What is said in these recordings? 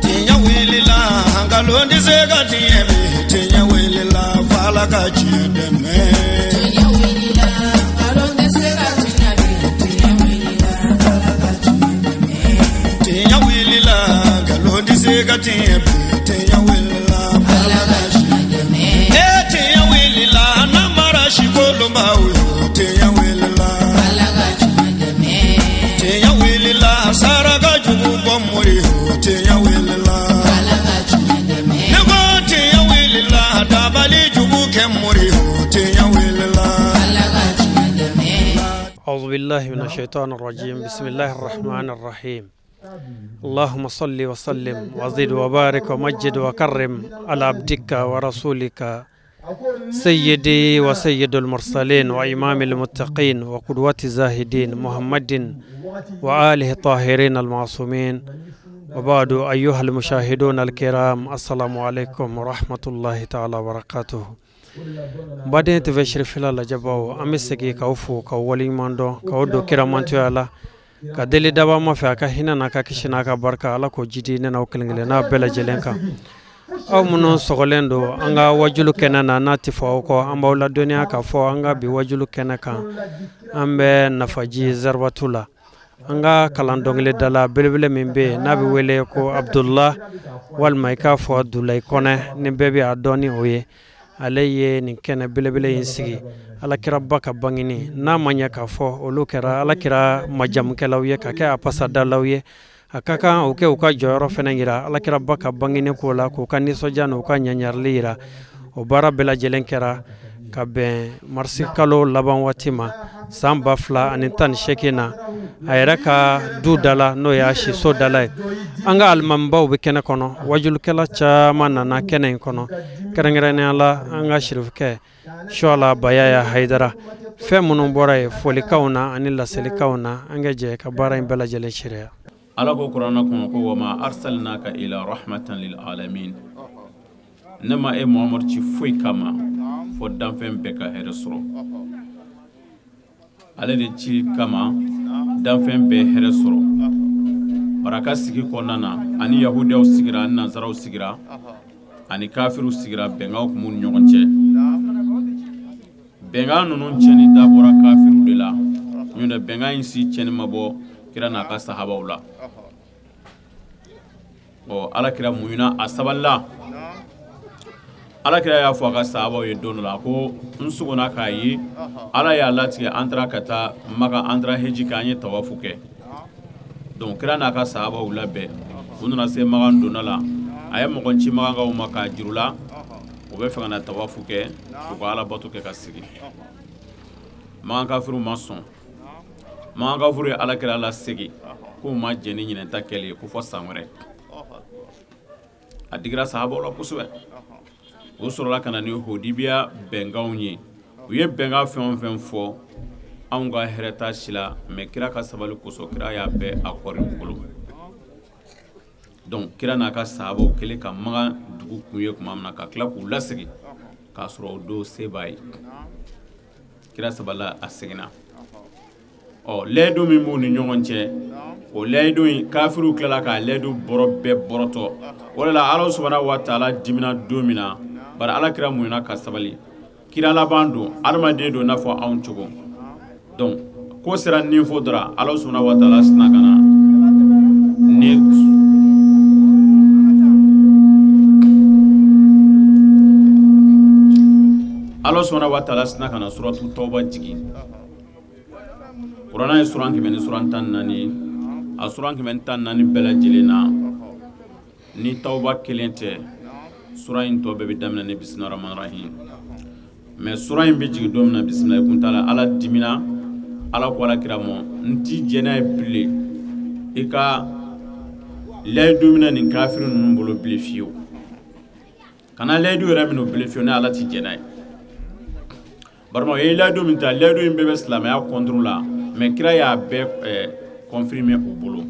Tinya wilila hangalondi zega tiebe tinya wilila fala kachide me tinya wilila hangalondi zega tiebe tinya wilila fala kachide me tinya wilila hangalondi zega tiebe tinya wilila fala kachide me tinya wilila namara shikolomba uyo tinya wilila fala kachide me tinya wilila saraga jubu bomuri tinya wilila fala kachide me nego tinya wilila dabali jubu kemuri tinya wilila fala kachide me أعوذ بالله من الشيطان الرجيم بسم الله الرحمن الرحيم اللهم صل وسلم وزد وبارك ومجد وكرم على عبدك ورسولك سيدي وسيد المرسلين وإمام المتقين وقدوة الزاهدين محمد وآله الطاهرين المعصومين وبعد أيها المشاهدون الكرام السلام عليكم ورحمة الله تعالى وبركاته بعدين تفشر في الله جبوا أمسكي كوفو كولي ماندو كودو كرامانتو الله كدلي دابا ما فيها هنا ناكا كشنا كبركة الله كوجدي ناوكلنا بلا جلنكا أو منو سغلندو أنغا وجلو كنا ناتفو كو أمبا ولا دنيا كفو أنغا بوجلو كنا كان أمبا نفجي زربتولا أنغا كلاندونغلي دالا بلبل منبي نبي ويلي كو عبد الله والمايكا فو عبد الله كونه نبي أدوني وي عليه نكنا بلبل ينسي ala kira baka bangini na manya ka fo olu kera ala kira majam kelawye ka ke apasa dalawye akaka oke uka joro fenangira ala kira baka bangini ko la ko kan sojano ka nyanyarlira o bara bela jelen kera ka be marsi kalo laban watima samba fla anitan shekina ayra ka dudala no ya shi so dalai anga almamba be kena kono wajul kala cha manana kenen kono kerengere ala anga shirufke shola bayaya haidara femunun boray foli kauna anilla seli kauna angeje ka bara bela jelen shiriya ala ko qur'ana ko wama arsalnaka ila rahmatan lil alamin nama e muhammad ci foy kama fo danfen beka heresro ala de ci kama danfen be heresro baraka sigi ko nana ani yahudaw sigira an nazaraw sigira ani kafiru sigira bengaw ko mun nyogonce benga nunun ceni dabora kafiru de la nyune benga insi ceni mabo kira na ka sahabaw la o ala kira muyuna asaballa ala kira ya fo ka sahabaw ye don la ko nsugona kayi ala ya lati antra kata maka antra heji kanye tawafuke donc kira na ka sahabaw la be ununa se magan donala ay mo gonci maga o maka jirula o be fanga tawafuke ko ala batuke ka sigi magan kafiru mason magan kafiru ala kira la sigi ko ma jeni nyine takeli ko fo samre adigra sahabaw la kusube o sorola kana ni hodibia bengawnye o ye benga fen fo anga hereta sila me kira ka sabalu kuso kira ya be akori bulu donc kira na ka sahabo kele ka maga dugu kuye kuma na ka kla ku lasigi ka soro do sebay kira sabala asigina o ledo mi mo ni nyonche o ledo kafiru kala ka ledo borobe boroto wala Allah subhanahu wa ta'ala dimina domina bara ala kira muyna ka sabali kira la bando armade do nafo awon chugo donc ko sera ni fodra Allah subhanahu wa ta'ala snagana ni Allah subhanahu wa ta'ala snagana suratu tauba jigi Qur'an suran ki men suran tan nani asuran ki men tan nani bela jilina ni tauba kelente sura in to be damna ne bismillahir rahmanir rahim mais sura in be jigi domna bismillah kun taala ala dimina ala ko ala kiramo nti jena bile ika lay domina ni kafirun nun bolo bile fiyo kana lay do ramino bile fiyo na ala ti jena barmo e lay do minta lay do be islam ya contrôla mais kira ya be confirmer au bolo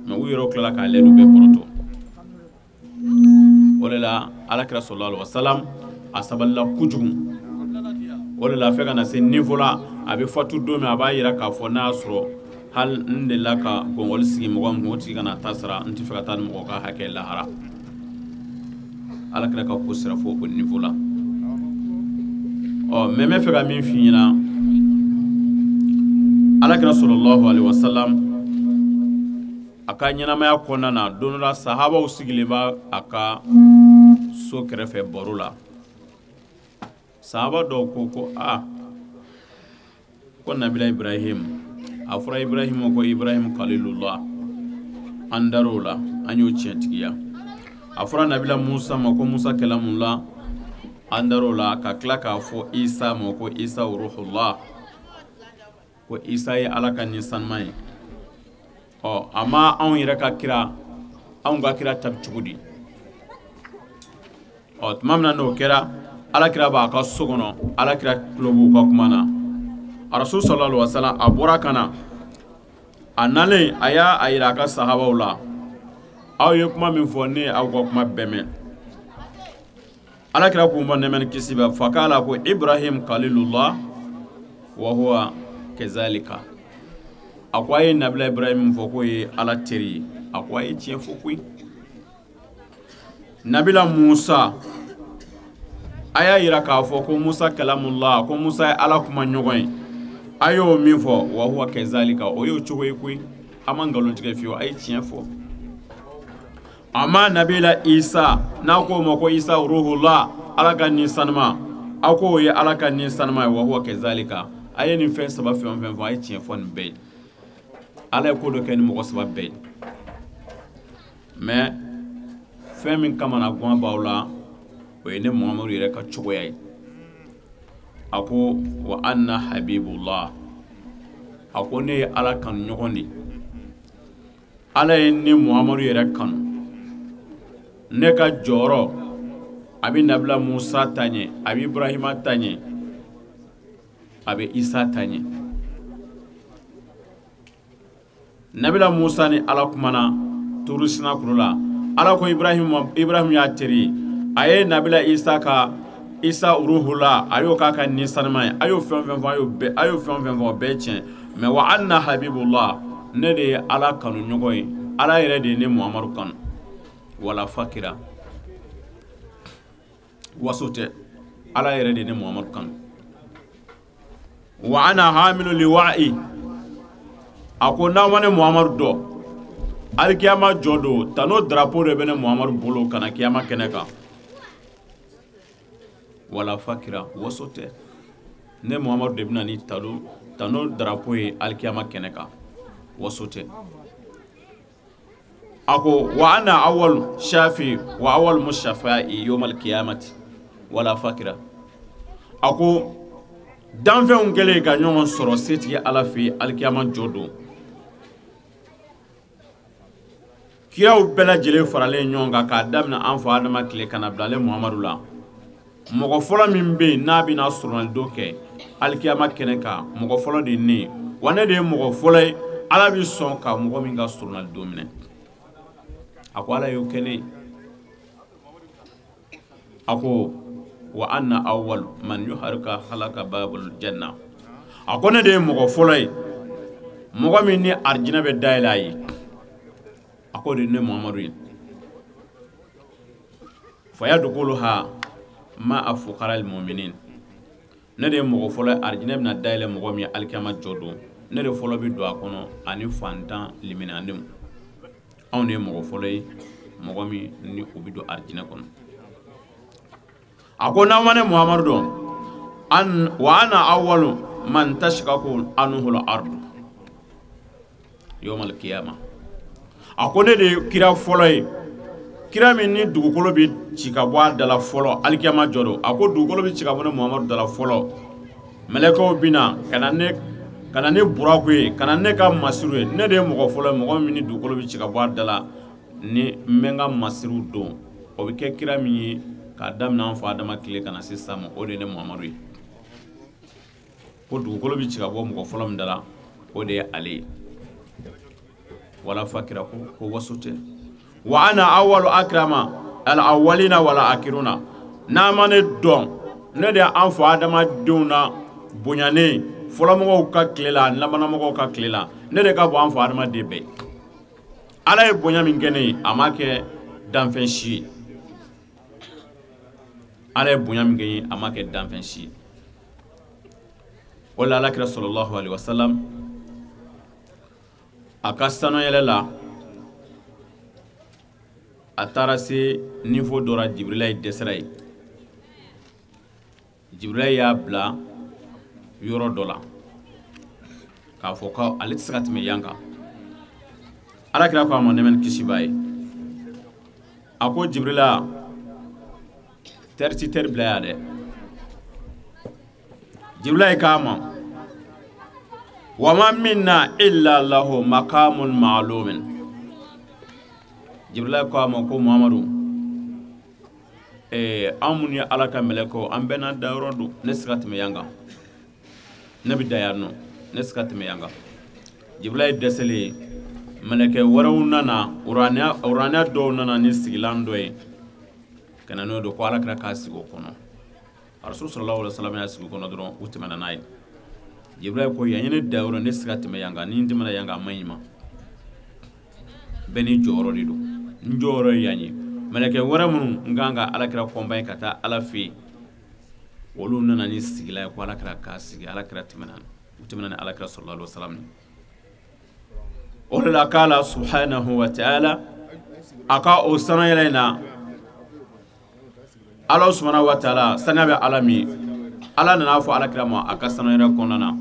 mais u yoro kala ka lay do be poroto wala ala kira sallallahu alaihi wasallam asaballa kujum wala la feka na se niveau la abi fatu do me aba yira ka fo na soro hal nde laka gongol sigi mo moti kana tasra nti fakata mo ka hakke lahara ala kala ka kusra fo ko niveau la o meme fega min fiina ala kala sallallahu alaihi wasallam aka ñanamaya konnana donora sahaba usigile ba aka so kerefe borula sahaba do ko ko nabila ibrahim afra ibrahim ko ibrahim khalilullah andarola anyo chentiya afra nabila musa ko musa kalamullah andarola ka klaka fo isa ko isa ruhullah ko isa ya alaka ni sanmai ama an yɛrɛ ka kira an ka kira tabi cogodi tuma min na n'o kɛra ala kira b'a ka so kɔnɔ ala kira tulo b'u ka kuma na rasul sallallahu alaihi wasallam a bɔra ka na a nalen a y'a yira a ka sahabaw la aw ye kuma min fɔ ne aw ka kuma bɛɛ mɛn ala kira k'u ma nɛmɛ ni kisi bɛ fa k'ala ko ibrahim khalilullah wa huwa kezalika akwaye nabila ibrahim fo ko ye ala teri akwaye tiɲɛ fo koyi nabila musa aya yira k'a fɔ ko musa kalamullah ko musa ye ala kuma ɲɔgɔn ye ayo min fɔ wa huwa kezalika o y'o cogo ye koyi a ma ngalon tigɛ fiyewu a ye tiɲɛ fɔ ama nabila isa n'a ko ma ko isa ruhullah ala ka nin sanuma a ko o ye ala ka nin sanuma ye wa huwa kezalika a ye nin fɛn saba fɛn o fɛn fɔ a ye tiɲɛ fɔ nin bɛɛ ye ala ye ko dɔ kɛ ni mɔgɔ saba bɛɛ ye mais fɛn min kama na guwan b'aw la o ye ne muhamadu yɛrɛ ka cogoya ye a ko wa anna habibullah a ko ne ye ala kanu ɲɔgɔn de ala ye ne muhamadu yɛrɛ kanu ne ka jɔyɔrɔ a bɛ nabila musa ta ɲɛ a bɛ ibrahima ta ɲɛ a bɛ isa ta ɲɛ nabila musa ni ala kumana turu sina kurula ala ko ibrahim y'a teri a ye nabila isa ka isa ruhula a y'o k'a ka ni sanima ye a y'o fɛn fɛn fɔ a y'o fɛn fɛn fɔ o bɛɛ tiɲɛ mais wa anna habibullah ne de ye ala kanu ɲɔgɔn ye ala yɛrɛ de ye ne muhamadu kanu wala fakira waso tɛ ala yɛrɛ de ye ne muhamadu kanu wa ana hamilu liwa'i a ko n'aw ma ne muhamadu dɔ alikiyama jɔ don tano drapeau de bɛ ne muhamadu bolo kana kiyama kɛnɛ kan wala fakira waso tɛ ne muhamadu de bɛna ni tano drapeau ye alikiyama kɛnɛ kan waso tɛ a ko wa ana awwal shafi wa awwal mushafa'i yawmal qiyamati wala fakira a ko danfɛnw kɛlen ka ɲɔgɔn sɔrɔ setigi ala fɛ alikiyama jɔ don kiraw bɛɛ lajɛlen faralen ɲɔgɔn kan k'a daminɛ an fa adama tile kana bila ale muhamadu la mɔgɔ fɔlɔ min bɛ yen n'a bɛna sɔrɔnalidon kɛ alikiyama kɛnɛ kan mɔgɔ fɔlɔ de ye ne ye wa ne de ye mɔgɔ fɔlɔ ye ala bɛ sɔn ka mɔgɔ min ka sɔrɔnalidon minɛ a ko ala y'o kɛ ne ye a ko wa anna awwal man yuharika halaka babul janna a ko ne de ye mɔgɔ fɔlɔ ye mɔgɔ min ni arijinɛ bɛ dayɛlɛ a ye a ko de ne muhamadu ye fa yadkhuluha ma afqara almu'minin ne de ye mɔgɔ fɔlɔ ye arijinɛ bɛna dayɛlɛ mɔgɔ min alikiyama jɔ don ne de fɔlɔ bɛ don a kɔnɔ ani fantan liminanenw anw de ye mɔgɔ fɔlɔ ye mɔgɔ min ni u bɛ don arijinɛ kɔnɔ a ko n'aw ma ne muhamadu dɔn wa ana awwalu man tashqaqu anhu al-ardu yawmal qiyamah a ko ne de ye kira fɔlɔ ye kira min ni dugukolo bɛ ci ka bɔ a dala fɔlɔ alikiyama jɔ don a ko dugukolo bɛ ci ka bɔ ne muhamadu dala fɔlɔ mɛlɛkɛw bɛ na ka na ne buraku ye ka na ne ka masiru ye ne de ye mɔgɔ fɔlɔ ye mɔgɔ min ni dugukolo bɛ ci ka bɔ a dala ni n bɛ n ka masiru don o bɛ kɛ kira min ye k'a daminɛ an fa adama tile kana sisan ma o de ye ne muhamadu ye ko dugukolo bɛ ci ka bɔ mɔgɔ fɔlɔ min dala o de ye ale ye wala fakira ko waso tɛ wa ana awwalu akrama al awwalina wala akiruna n'a ma ne dɔn ne de an fa adamadenw na bonyanen fɔlɔmɔgɔw ka tile la labanamɔgɔw ka tile la ne de ka bɔ an fɔ adamaden bɛɛ ala ye bonya min kɛ ne ye a ma kɛ danfɛn si ye ala ye bonya min kɛ ye a ma kɛ danfɛn si ye o la alakira sallallahu alaihi wasallam a ka sanoyɛlɛ la a taara se niveau dɔ la Jibrila ye dɛsɛra ye Jibrila y'a bila yɔrɔ dɔ la k'a fɔ ko ale tɛ se ka tɛmɛ yan kan alakira ko a ma nɛmɛ ni kisi b'a ye a ko Jibrila tɛri bila ya dɛ Jibrila ye k'a ma wa ma minna illa lahu maqamun ma'lumin Jibrila ko a ma ko Muhamadu an mun ye ala ka mɛlɛkɛw an bɛɛ n'a dayɔrɔ don ne se ka tɛmɛ yan kan ne bɛ da yan nɔ ne se ka tɛmɛ yan kan Jibrila ye dɛsɛlen mɛlɛkɛ wɛrɛw nana uraniya dɔw nana ni sigilan dɔ ye ka na n'o don ko alakira k'a sigi o kɔnɔ Rasul sallallahu alaihi wasallam y'a sigi o kɔnɔ dɔrɔn u tɛmɛna n'a ye Jibrila ko yan ye ne dayɔrɔ ne se ka tɛmɛ yan kan ni n tɛmɛna yan kan a man ɲi ma bɛɛ ni jɔyɔrɔ de don n jɔyɔrɔ ye yan ye mɛlɛkɛ wɛrɛ minnu n kan ka alakira kɔnban ka taa ala fɛ yen olu nana ni sigila ye ko alakira k'a sigi alakira tɛmɛna u tɛmɛna ni alakira sallallahu alaihi wasallam o de la k'ala subhanahu wa ta'ala a ka o sanayɛlɛ in na ala subhanahu wa ta'ala saniya bɛ ala min ala nana fɔ alakira ma a ka sanayɛlɛ kɔnɔna na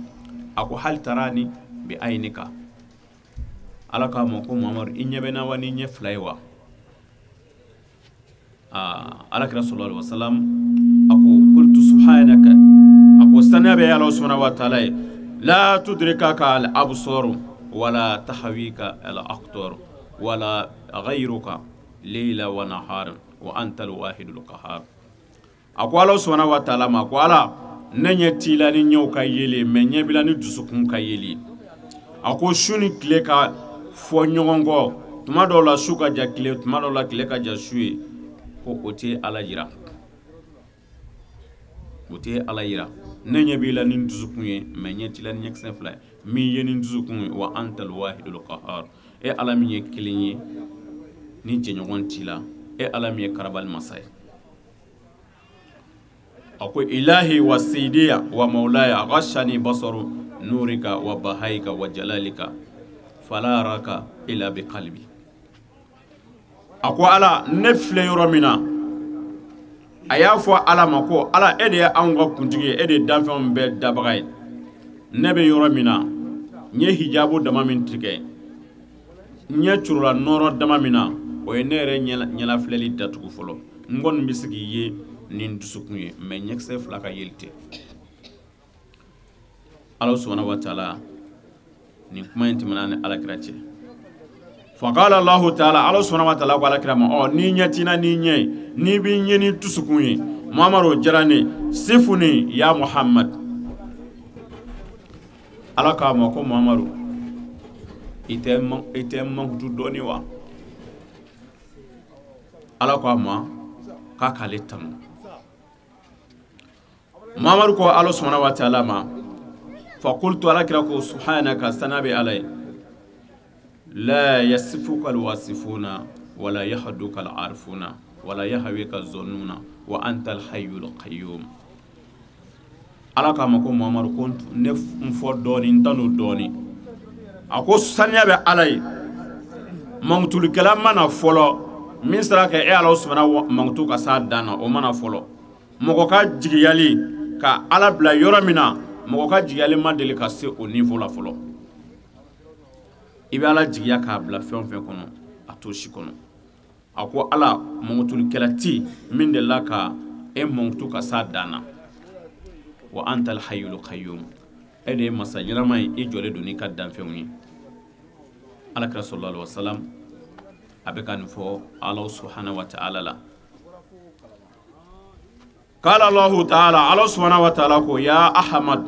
a ko hali tarani bi ayinika ala k'a ma ko Muhamadu i ɲɛ bɛ na wa ni ɲɛ fila ye wa alakira sallallahu alaihi wasallam a ko qultu subhanaka a ko saniya bɛ ala subhanahu wa ta'ala ye la tudrikaka al absar wala tahwika al aqtar wala ghayruka layla wa nahar wa anta al wahidul qahhar a ko ala subhanahu wa ta'ala ma ko ala ne ɲɛ tila ni ɲɛw ka yeli mais ɲɛ bila ni dusukun ka yeli a ko su ni tile ka fɔ ɲɔgɔn kɔ tuma dɔw la su ka ja tile tuma dɔw la tile ka ja su ye ko o tɛ ala yira o tɛ ala yira ne ɲɛ b'i la ni dusukun ye mais ɲɛ tila ni ɲɛkisɛ fila ye min ye ni dusukun ye wa antal wahidul qahhar e ala min ye kelen ye ni jɛɲɔgɔn t'i la e ala min ye karabali masa ye a ko ilahi wa sayyidiya wa maulaya ghashani basaru nurika wa bahaika wa jalalika fala araka ila bi qalbi a ko ala ne filɛ yɔrɔ min na a y'a fɔ ala ma ko ala e de ye anw ka kuntigi ye e de ye danfɛnw bɛɛ dabaga ye ne bɛ yɔrɔ min na n ye hijabu dama min tigɛ n ye curula nɔrɔ dama min na o ye ne yɛrɛ ɲɛlafilɛli datugu fɔlɔ n kɔni bɛ se k'i ye ni n dusukun ye mais ɲɛkisɛ fila ka yeli tɛ ala subhanahu wa ta'ala ni kuma in tɛmɛna ni alakira cɛ faqala Allahu ta'ala ala subhanahu wa ta'ala ko alakira ma ni ɲɛtina ni ɲɛ ni b'i ɲɛ ni dusukun ye Muhamadu diyara ne sifuni ya Muhammad ala k'a ma ko Muhamadu i tɛ mankutu dɔɔni wa ala ko a ma k'a k'ale tanu Muhamadu ko ala subhanahu wa ta'ala ma فقلت alakira ko subhanaka sanabi alay la yasifuka alwasifuna wala yahduka alarifuna wala yahwika zonnuna wa anta alhayyul qayyum ala k'a ma ko Muhamadu ko ne fɔ dɔɔni n tanu dɔɔni a ko saniya bɛ ala ye mankutulikɛla mana fɔlɔ min sera ka e ala subhanahu mankutu ka s'a dan na o mana fɔlɔ mɔgɔ ka jigiyali ka ala bila yɔrɔ min na mɔgɔ ka jigiyali ma deli ka se o niveau la fɔlɔ i bɛ ala jigiya k'a bila fɛn o fɛn kɔnɔ a t'o si kɔnɔ a ko ala mankutulikɛla ti min delila ka e mankutu ka s'a dan na wa anta alhayyul qayyum e de ye masa ɲɛnama ye i jɔlen don n'i ka danfɛnw ye alakira sallallahu alaihi wasallam a bɛ ka nin fɔ ala subhanahu wa ta'ala la qala Allahu ta'ala ala subhanahu wa ta'ala ko ya ahmad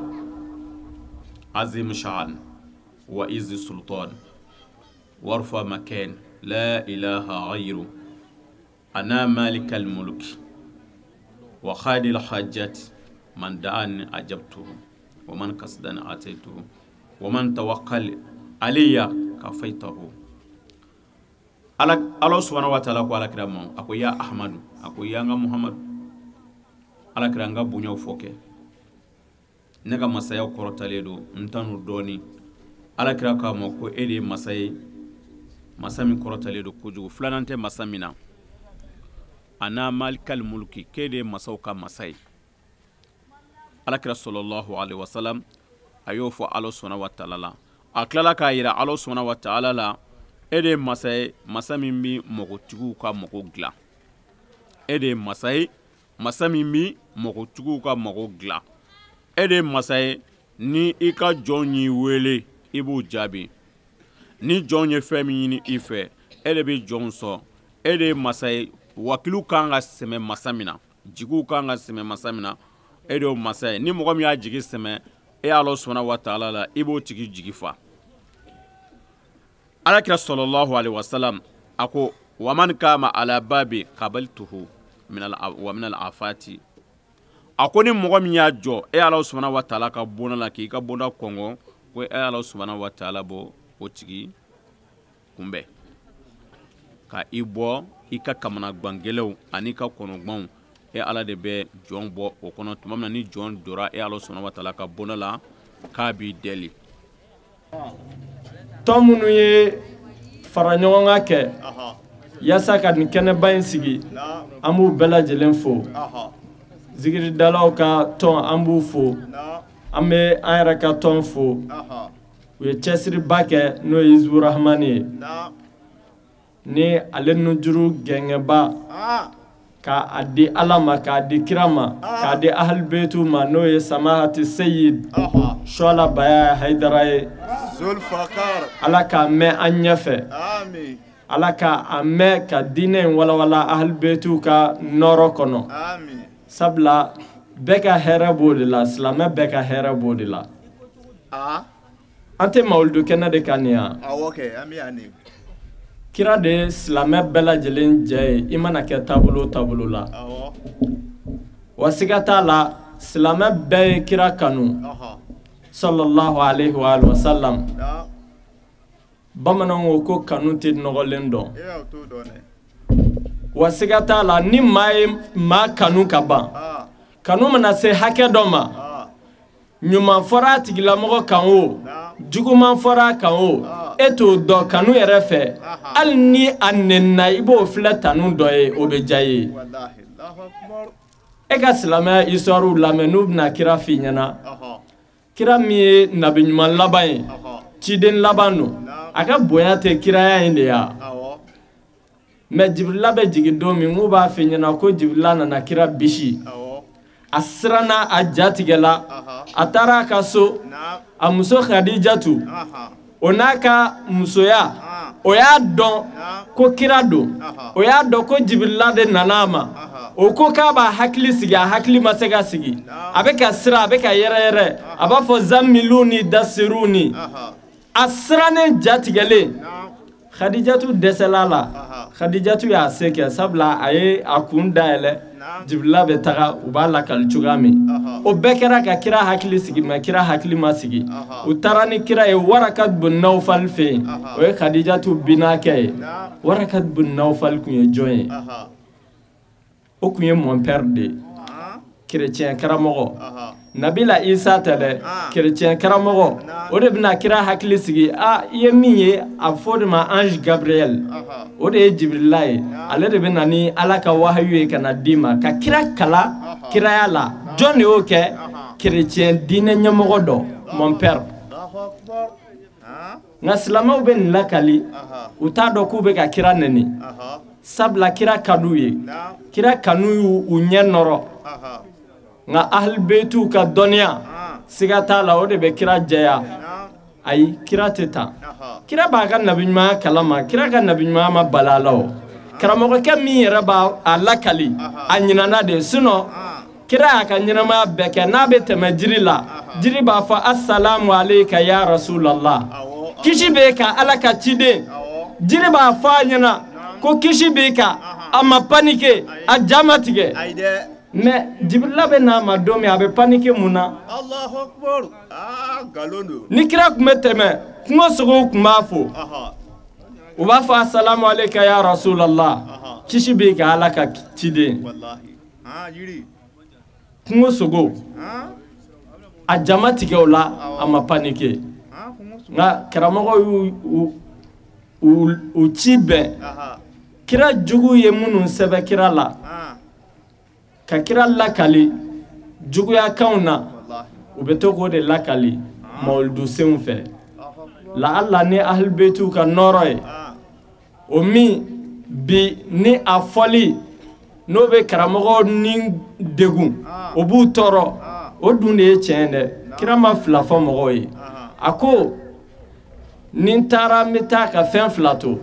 azim sha'an wa izz sultan warfa makan la ilaha ghayru ana malikal mulk wa khadil hajat man da'an ajabtuhu ومن كسدن آتيته ومن توكل علي كفيته الله سبحانه وتعالى قال كرام أكو يا أحمد أكو يا محمد ala kiranga bunyaw foke nega masaya korotaledo ntanu doni ala kiraka mo ko ede masami korotaledo kujugu flanante masamina ana malikal mulki kede masauka masai ala kira sallallahu alaihi wasallam ayo fo Allah subhanahu wa ta'ala aklala ka yira Allah subhanahu wa ta'ala la ede masami mi mogotugu ka mogogla ede masami mi mogotugu ka mogogla ede masai ni ika jonyi wele ibu jabi ni jonye femi ni ife ede bi jonso ede masai wakilu kanga seme masamina jigu kanga seme masamina ede o masai ni mogom ya jigi seme e Allah subhanahu wa ta'ala la ibu tigi jigifa alakira sallallahu alaihi wasallam ako waman kama ala babi qabaltuhu min al-afati akoni mogom ya jo e Allah subhanahu wa ta'ala ka bona la ki ka bona kongo ko e Allah subhanahu wa ta'ala bo o tigi kumbe ka ibo ika kamana gbangelew ani ka konogban e ala de be jon bo o kono tumamna ni jon dora e Allah subhanahu wa ta'ala ka bona la ka bi deli tomunu ye faraɲɔgɔnga kɛ yasa ka nin kɛnɛba in sigi an b'u bɛɛ lajɛlen fo zikiridalaw ka tɔn an b'u fo an bɛ an yɛrɛ ka tɔn fo u ye cɛsiriba kɛ n'o ye Izburahmani ye ni ale nujuru gɛngɛba ka a di Ala ma k'a di kira ma k'a di ahlibeitu ma n'o ye samahati Sayyid Shuala Baya Haidara ye Ala k'a mɛn an ɲɛfɛ Ala k'a mɛn ka diinɛ in walawala ahlibeitu ka nɔɔrɔ kɔnɔ sabula bɛɛ ka hɛrɛ b'o de la silamɛ bɛɛ ka hɛrɛ b'o de la an tɛ mawulidu kɛnɛ de kan nin yan kira de ye silamɛ bɛɛ lajɛlen jɛ ye i mana kɛ taabolo o taabolo la wa siga t'a la silamɛ bɛɛ ye kira kanu sallallahu alaihi wa sallam bamananw ko kanu tɛ nɔgɔlen dɔn wa siga t'a la ni maa ye maa kanu ka ban kanu mana se hakɛ dɔ ma ɲuman fɔra a tigilamɔgɔ kan o juguman fɔra a kan o e t'o dɔn kanu yɛrɛ fɛ hali ni a nɛnina i b'o filɛ tanu dɔ ye o bɛ diya ye e ka silamɛya histoire lamɛn n'u bɛna kira f'i ɲɛna kira min ye nabiɲuman laban ye ciden laban don a ka bonya tɛ kiraya in de ya mais Jibrila bɛ jigin don min n'u b'a f'i ɲɛna ko Jibrila nana kira bisi a siranna a jatigɛla a taara a ka so a muso Khadijatu o n'a ka musoya o y'a dɔn ko kira don o y'a dɔn ko Jibrila de nana a ma o ko k'a b'a hakili sigi a hakili ma se ka sigi a bɛ ka siran a bɛ ka yɛrɛ a b'a fɔ zammiluni dasiruni a sirannen jatigɛlen Khadijatu dɛsɛla la Khadijatu y'a se kɛ sabula a ye a kun dayɛlɛ Jibrila bɛ taga u b'a lakali cogoya min o bɛɛ kɛra ka kira hakili sigi mais kira hakili ma sigi u taara ni kira ye Warakat bun Nawfal fɛ yen o ye Khadijatu binakɛ ye Warakat bun Nawfal kun ye jɔn ye o kun ye mon père de ye chrétien karamɔgɔ Nabila Isa tɛ dɛ chrétien karamɔgɔ o de bɛna kira hakili sigi i ye min ye a fɔ de ma ange Gabriel o de ye Jibrila ye ale de bɛna ni Ala ka wahayu ye ka na d'i ma ka kira kala kiraya la jɔn de y'o kɛ chrétien diinɛ ɲɛmɔgɔ dɔ mon père nka silamɛw bɛ nin lakali u t'a dɔn k'u bɛ ka kira nɛni sabula kira ka d'u ye kira kanu y'u ɲɛ nɔrɔ nka ahlibeitu ka dɔnniya siga t'a la o de bɛ kira jɛya ayi kira tɛ tan kira b'a ka nabiɲumanya kalama kira ka nabiɲumanya ma bali a la o karamɔgɔkɛ min yɛrɛ b'a lakali a ɲinana de sinon kira y'a ka ɲɛnamaya bɛɛ kɛ n'a bɛ tɛmɛ jiri la jiri b'a fɔ assalamu aleyka ya rasulallah kisi b'e kan Ala ka ciden jiri b'a fɔ a ɲɛna ko kisi b'e kan a ma panike a ja ma tigɛ mais Jibrila bɛ n'a ma don min a bɛ paniquer mun na Allahu Akbar. Ah, galondo. ni kira tun bɛ tɛmɛ kungo sogow tun b'a fo u b'a fɔ assalamu alayka ya rasulallah kisi b'i ka Ala ka ciden Wallahi. Ah, yiri. kungo sogow Ah, a jama tigɛ o la a ma paniquer ah, kungo sogo. nka karamɔgɔ y'u ci bɛn kira jugu ye minnu sɛbɛn kira la Ah, ka kira lakali juguyakanw na wallahi. u bɛ to k'o de lakali mawuludu senw fɛ la Allah ni ahlubeitu ka nɔrɔ ye Ah, o min bi ni a fɔli n'o bɛ karamɔgɔw ni degun o b'u tɔɔrɔ o dun de ye tiɲɛ dɛ kira ma fila fɔ mɔgɔw ye a ko ni n taara n bɛ taa ka fɛn fila to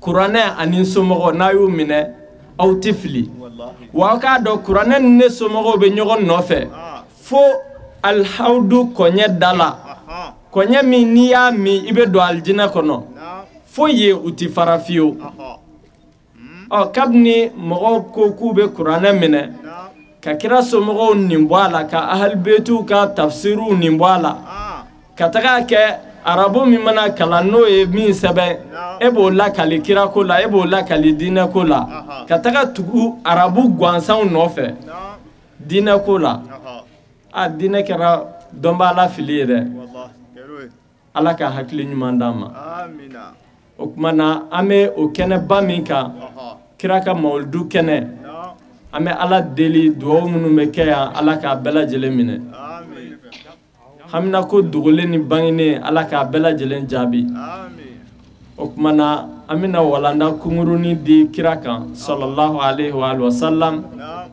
kuranɛ ani n somɔgɔ n'a y'u minɛ aw tɛ fili wallahi. wa aw k'a dɔn kuranɛ ni ne somɔgɔw bɛ ɲɔgɔn nɔfɛ fo alihawudu kɔɲɛ da la Ah, kɔɲɛ min n'i y'a min i bɛ don alijinɛ kɔnɔ na. fo yen u ti fara fiyewu Ah, kabini mɔgɔw ko k'u bɛ kuranɛ minɛ na. ka kira somɔgɔw nin bɔ a la ka ahalibeitu ka tafsiriw nin bɔ a la Ah, ka taga kɛ arabu min mana kalan n'o ye min sɛbɛn e b'o lakali kira ko la e b'o lakali diinɛ ko la ka taga tugu arabu gansanw nɔfɛ na. diinɛ ko la Ah, diinɛ kɛra dɔnbaa la fili ye dɛ wallahi. Kero. ala ka hakili ɲuman d'an ma Amina. o tuma na an bɛ o kɛnɛba min kan Ah, kira ka mawuludu kɛnɛ na. an bɛ ala deli duwawu minnu bɛ kɛ yan ala k'a bɛɛ lajɛlen minɛ Amin. hamina ko dogolen ni bangenen ala k'a bɛɛ lajɛlen jaabi Amin. o tuma na an bɛna walanda kungurunin di kira kan sallallahu alaihi wa sallam Na.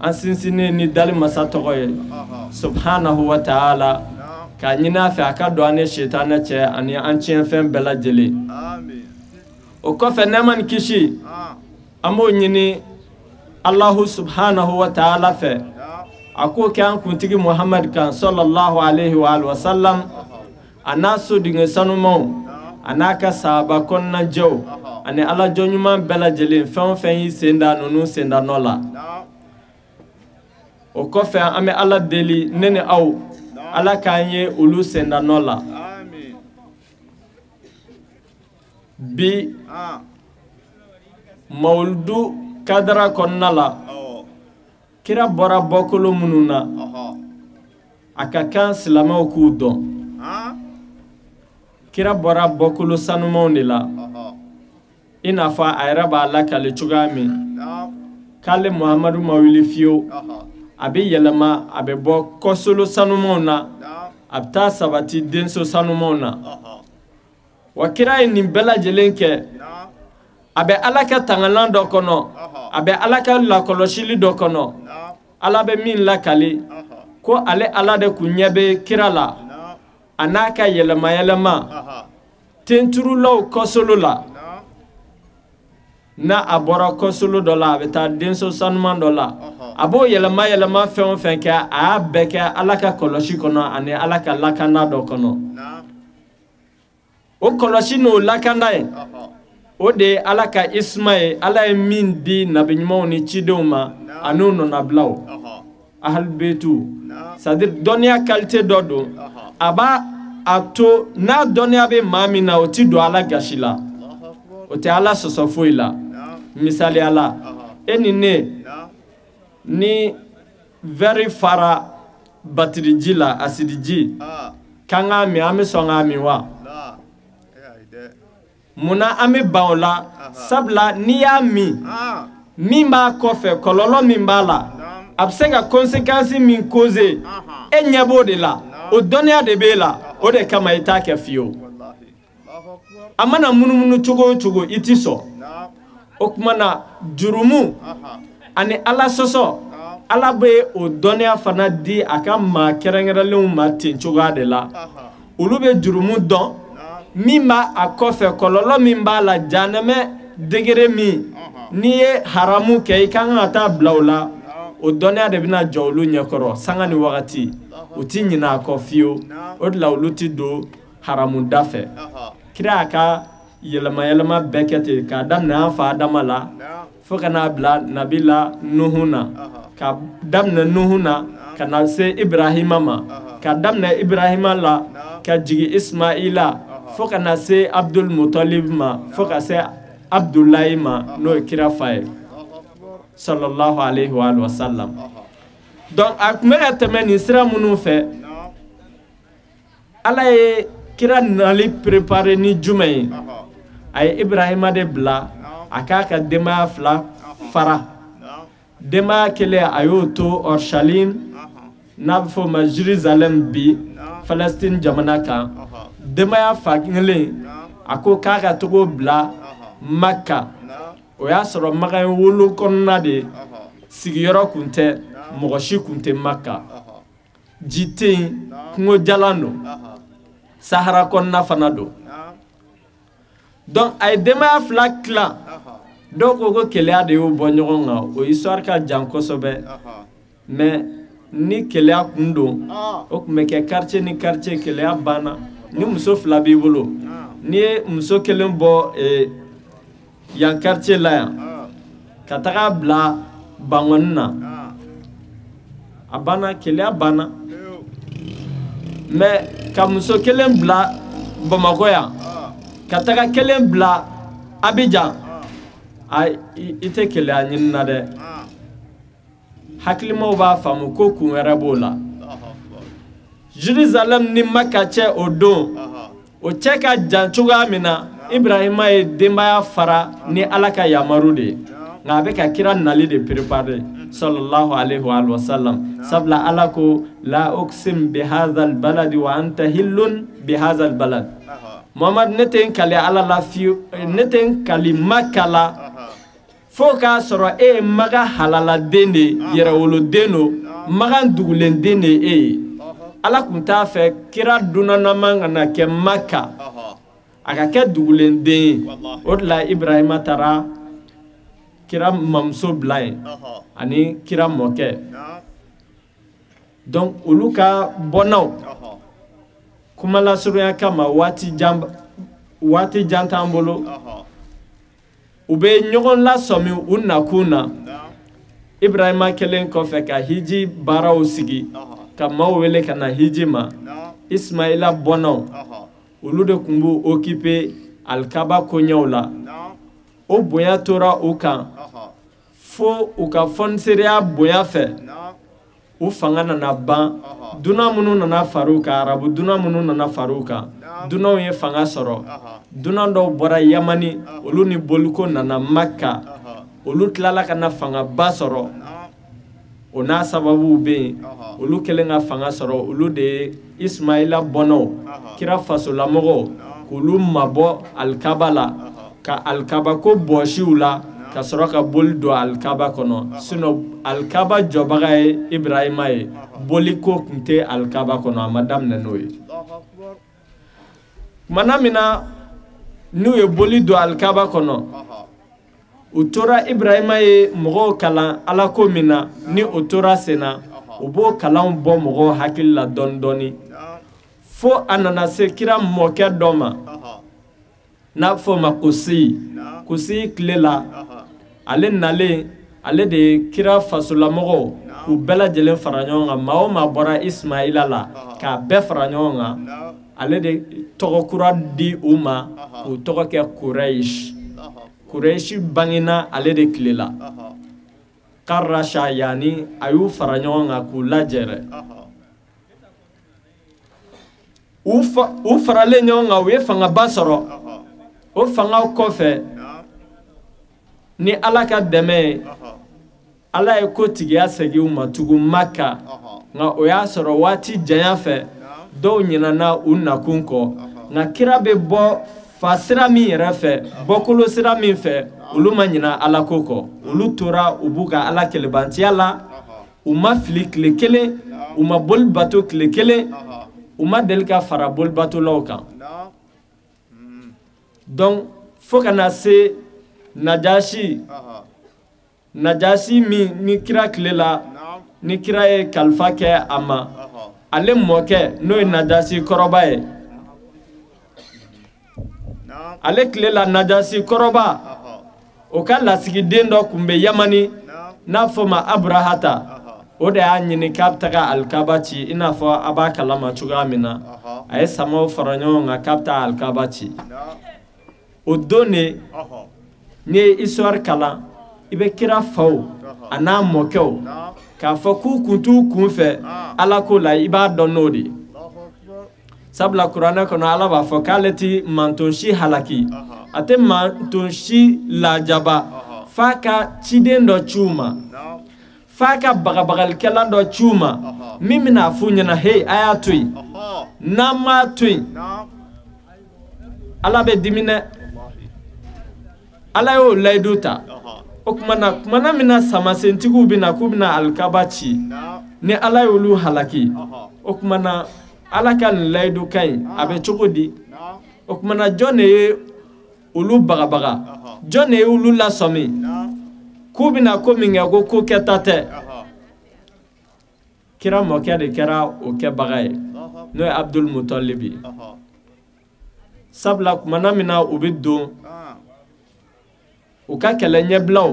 an sinsinnen ni dali masa tɔgɔ ye Ah, subhanahu wa ta'ala na. k'a ɲini a fɛ a ka don an ni shetanɛ cɛ ani an tiɲɛfɛn bɛɛ lajɛlen Amin. o kɔfɛ nɛɛma ni kisi Ah, an b'o ɲini Allahu subhanahu wa ta'ala fɛ na. a k'o kɛ an kuntigi Muhammad kan sallallahu alaihi wa sallam a n'a sodengen sanumaw a n'a ka sahaba kɔnɔnajɛw ani ala jɔn ɲuman bɛɛ lajɛlen fɛn o fɛn y'i sen da ninnu senda nɔ la Na. o kɔfɛ an bɛ ala deli ne ni aw ala k'an ye olu senda nɔ la Amin. bi Ah, mawuludu kadara kɔnɔna la oh. kira bɔra bɔkolo minnu na Ah, a ka kan silamɛw k'u dɔn ah. kira bɔra bɔkolo sanumanw de la Ah, i n'a fɔ a yɛrɛ b'a lakale cogoya min na. k'ale muhamadu ma wuli fiyewu Ah, a bɛ yɛlɛma a bɛ bɔ kɔsolo sanumanw na na. a bɛ taa sabati denso sanumanw na Ah, wa kira ye nin bɛɛ lajɛlen kɛ na. a bɛ ala ka tangalan dɔ kɔnɔ a bɛ ala ka lakɔlɔsili dɔ kɔnɔ Na. ala bɛ min lakali Ah, ko ale ala de kun ɲɛ bɛ kira la na. a n'a ka yɛlɛma yɛlɛma Ah, tenturulaw kɔsolo la na. n'a a bɔra kɔsolo dɔ la a bɛ taa denso sanuman dɔ la a b'o yɛlɛma yɛlɛma fɛn o fɛn kɛ a y'a bɛɛ kɛ ala ka kɔlɔsi kɔnɔ ani ala ka lakanda dɔ kɔnɔ Na. o kɔlɔsi n'o lakanda ye Ah, o de ye ala ka isma ye ala ye min di nabiɲumanw ni cidenw ma ani o nɔnabilaw ah. ahalibeitu Na. c'est à dire dɔnniya kalite dɔ don Ah, a b'a a to n'a dɔnniya bɛ maa min na o ti don ala gasi la Allahu Akbar. o tɛ ala sɔsɔ foyi la Na. misaliya la Ah, e ni ne na. ni vɛri fara batiriji la asidiji Ah, k'an k'a min an bɛ sɔn k'a min wa la. Eh, ide. munna an bɛ ban o la sabula n'i y'a min Ah, min b'a kɔfɛ kɔlɔlɔ min b'a la na. a bɛ se ka conséquence min cause Ah, e ɲɛ b'o de la o dɔnniya de b'e la o de kama i t'a kɛ fiyewu wallahi. Allahu Akbar. a mana munumunu cogo o cogo i ti sɔn Na. o tuma na jurumu Ah, ani ala sɔsɔ na. ala bɛ o dɔnniya fana di a ka maa kɛrɛnkɛrɛnlenw ma ten cogoya de la Ah, olu bɛ jurumu dɔn na. min b'a a kɔfɛ kɔlɔlɔ min b'a la janɛmɛ degere min n'i ye haramu kɛ i kan ka taa bila o la o dɔnniya de bɛna jɔ olu ɲɛkɔrɔ sanga ni wagati u ti ɲinɛ a kɔ fiyewu o de la olu ti don haramu da fɛ Ah, kira y'a ka yɛlɛma yɛlɛma bɛɛ kɛ ten k'a daminɛ an fa adama la na. fo ka n'a bila nabila nuhu na Ah, ka damna Nuhu na kana se Ibrahima ma ka damna Ibrahima la ka jigi Ismaila fo kana se Abdul Muttalib ma fo ka se Abdullahi ma no kira faye sallallahu alayhi wa sallam. Donc a kun bɛ ka tɛmɛ nin sira minnu fɛ Ala ye kira nali préparer ni jumɛn ye a ye Ibrahima de bila a k'a ka denbaya fila fara denbaya kelen a y'o to Orushalime n'a bɛ fɔ o ma Jérusalem bi Palestine jamana kan denbaya fa kelen a ko k'a ka togo bila Maka o y'a sɔrɔ Maka ye wolo kɔnɔna de sigiyɔrɔ kun tɛ mɔgɔ si kun tɛ Maka ji tɛ yen kungo jalan don Sahara kɔnɔna fana don donc a ye denbaya fila tilan dɔw ko keleya de y'o bɔ ɲɔgɔn kan o histoire ka jan kosɛbɛ mais ni keleya kun don o kun bɛ kɛ quartier ni quartier keleya banna ni muso fila b'i bolo ni ye muso kelen bɔ yan quartier la yan ka taga bila Bangɔni na a banna keleya banna mais ka muso kelen bila Bamako yan ka taga kelen bila Abidjan ay ite keleya ɲini na dɛ hakilimaw b'a faamu ko kun wɛrɛ b'o la Jérusalem ni Maka cɛ o don o cɛ ka jan cogoya min na Ibrahima ye denbaya fara ni Ala ka yamaru de ye nka a bɛ ka kira nali de préparer sallallahu alayhi wa sallam sabula Ala ko la uqsim bi hadhal balad wa anta hillun bi hadhal balad Muhammad ne tɛ n kali Ala la fiyewu ne tɛ n kali Maka la fo k'a sɔrɔ e ye Maka halaladen de yɛrɛwoloden don Maka dugulen den de e ye Ala kun t'a fɛ kira dunanama ka na kɛ Maka a ka kɛ dugulen den ye o de la Ibrahima taara kira mamuso bila yen ani kira mɔkɛ donc olu ka bɔnaw kuma lasurunya kama waati jan t'an bolo u bɛ ɲɔgɔn lasɔmi u nakun na Ibrahima kelen kɔfɛ ka hiji baaraw sigi ka maaw wele ka na hiji ma Ismaila bɔnaw olu de tun b'u occuper alikaba koɲɛw la o bonya tora u kan fo u ka fɔnisereya bonya fɛ u fanga nana ban dunan minnu nana far'u kan arabu dunan minnu nana far'u kan dunanw ye fanga sɔrɔ dunan dɔw bɔra Yamani olu ni boliko nana Maka olu tilala ka na fangaba sɔrɔ o n'a sababuw bɛ yen olu kɛlen ka fanga sɔrɔ olu de ye Ismaila bɔnaw kira fasolamɔgɔw k'olu mabɔ alikaba la ka alikaba ko bɔsiw la ka sɔrɔ ka boli don alikaba kɔnɔ sinon alikaba jɔbaga ye Ibrahima ye boliko tun tɛ alikaba kɔnɔ a ma daminɛ n'o ye tumana min na n'u ye boli don alikaba kɔnɔ u tora Ibrahima ye mɔgɔw kalan Ala ko min na ni o tora sen na u b'o kalanw bɔ mɔgɔw hakili la dɔɔni dɔɔni fo a nana se kira mɔkɛ dɔ ma n'a fɔ o ma Kusi tile la ale nalen ale de ye kira fasolamɔgɔw k'u bɛɛ lajɛlen fara ɲɔgɔn kan maa o maa bɔra Ismaila la k'a bɛɛ fara ɲɔgɔn kan ale de tɔgɔ kura di u ma k'u tɔgɔ kɛ Kureishi bangena ale de tile la Karasha yani a y'u fara ɲɔgɔn kan k'u lajɛrɛ u faralen ɲɔgɔn kan u ye fangaba sɔrɔ o fangaw kɔfɛ ni Ala ka dɛmɛ ye Ala ye ko tigiya segin u ma tugun Maka nka o y'a sɔrɔ waati janya fɛ dɔw ɲinɛna u nakun kɔ nka kira bɛ bɔ fa sira min yɛrɛ fɛ bɔkolo sira min fɛ olu ma ɲinɛ Ala ko kɔ olu tora u b'u ka Ala kelebantiya la u ma fili tile kelen u ma boli bato tile kelen u ma deli ka fara boli batolaw kan donc fo kana se Najasi min ni kira tile la ni kira ye kalifa kɛ a ma ale mɔkɛ n'o ye Najasi kɔrɔba ye ale tile la Najasi kɔrɔba o ka lasigiden dɔ tun bɛ Yamani n'a fɔ ma abrahata o de y'a ɲini k'a bɛ taga alikaba ci i n'a fɔ a b'a kalama cogoya min na a ye samaw fara ɲɔgɔn kan k'a bɛ taa alikaba ci o don de n'i ye histoire kalan i bɛ kira faw a n'a mɔkɛw k'a fɔ k'u kun t'u kun fɛ ala ko la i b'a dɔn n'o de sabula kuranɛ kɔnɔ ala b'a fɔ k'ale ti manton si halaki a tɛ manton si lajaba f'a ka ciden dɔ ci u ma f'a ka bagabagalikɛla dɔ ci u ma min bɛna f'u ɲɛna hey a y'a to yen n'an m'a to yen ala bɛ dimi dɛ ala y'o layidu ta o kumana min na samasentigiw bɛna k'u bɛna alikaba ci ni ala y'olu halaki o kumana ala ka nin layidu ka ɲi a bɛ cogo di o kumana jɔn de ye olu bagabaga jɔn de ye olu lasɔmi k'u bɛna ko min kɛ ko kɛta tɛ kira mɔkɛ de kɛra o kɛbaga ye n'o ye abdul mutalibi sabula kumana min na u bɛ don u ka kɛlɛ ɲɛbilaw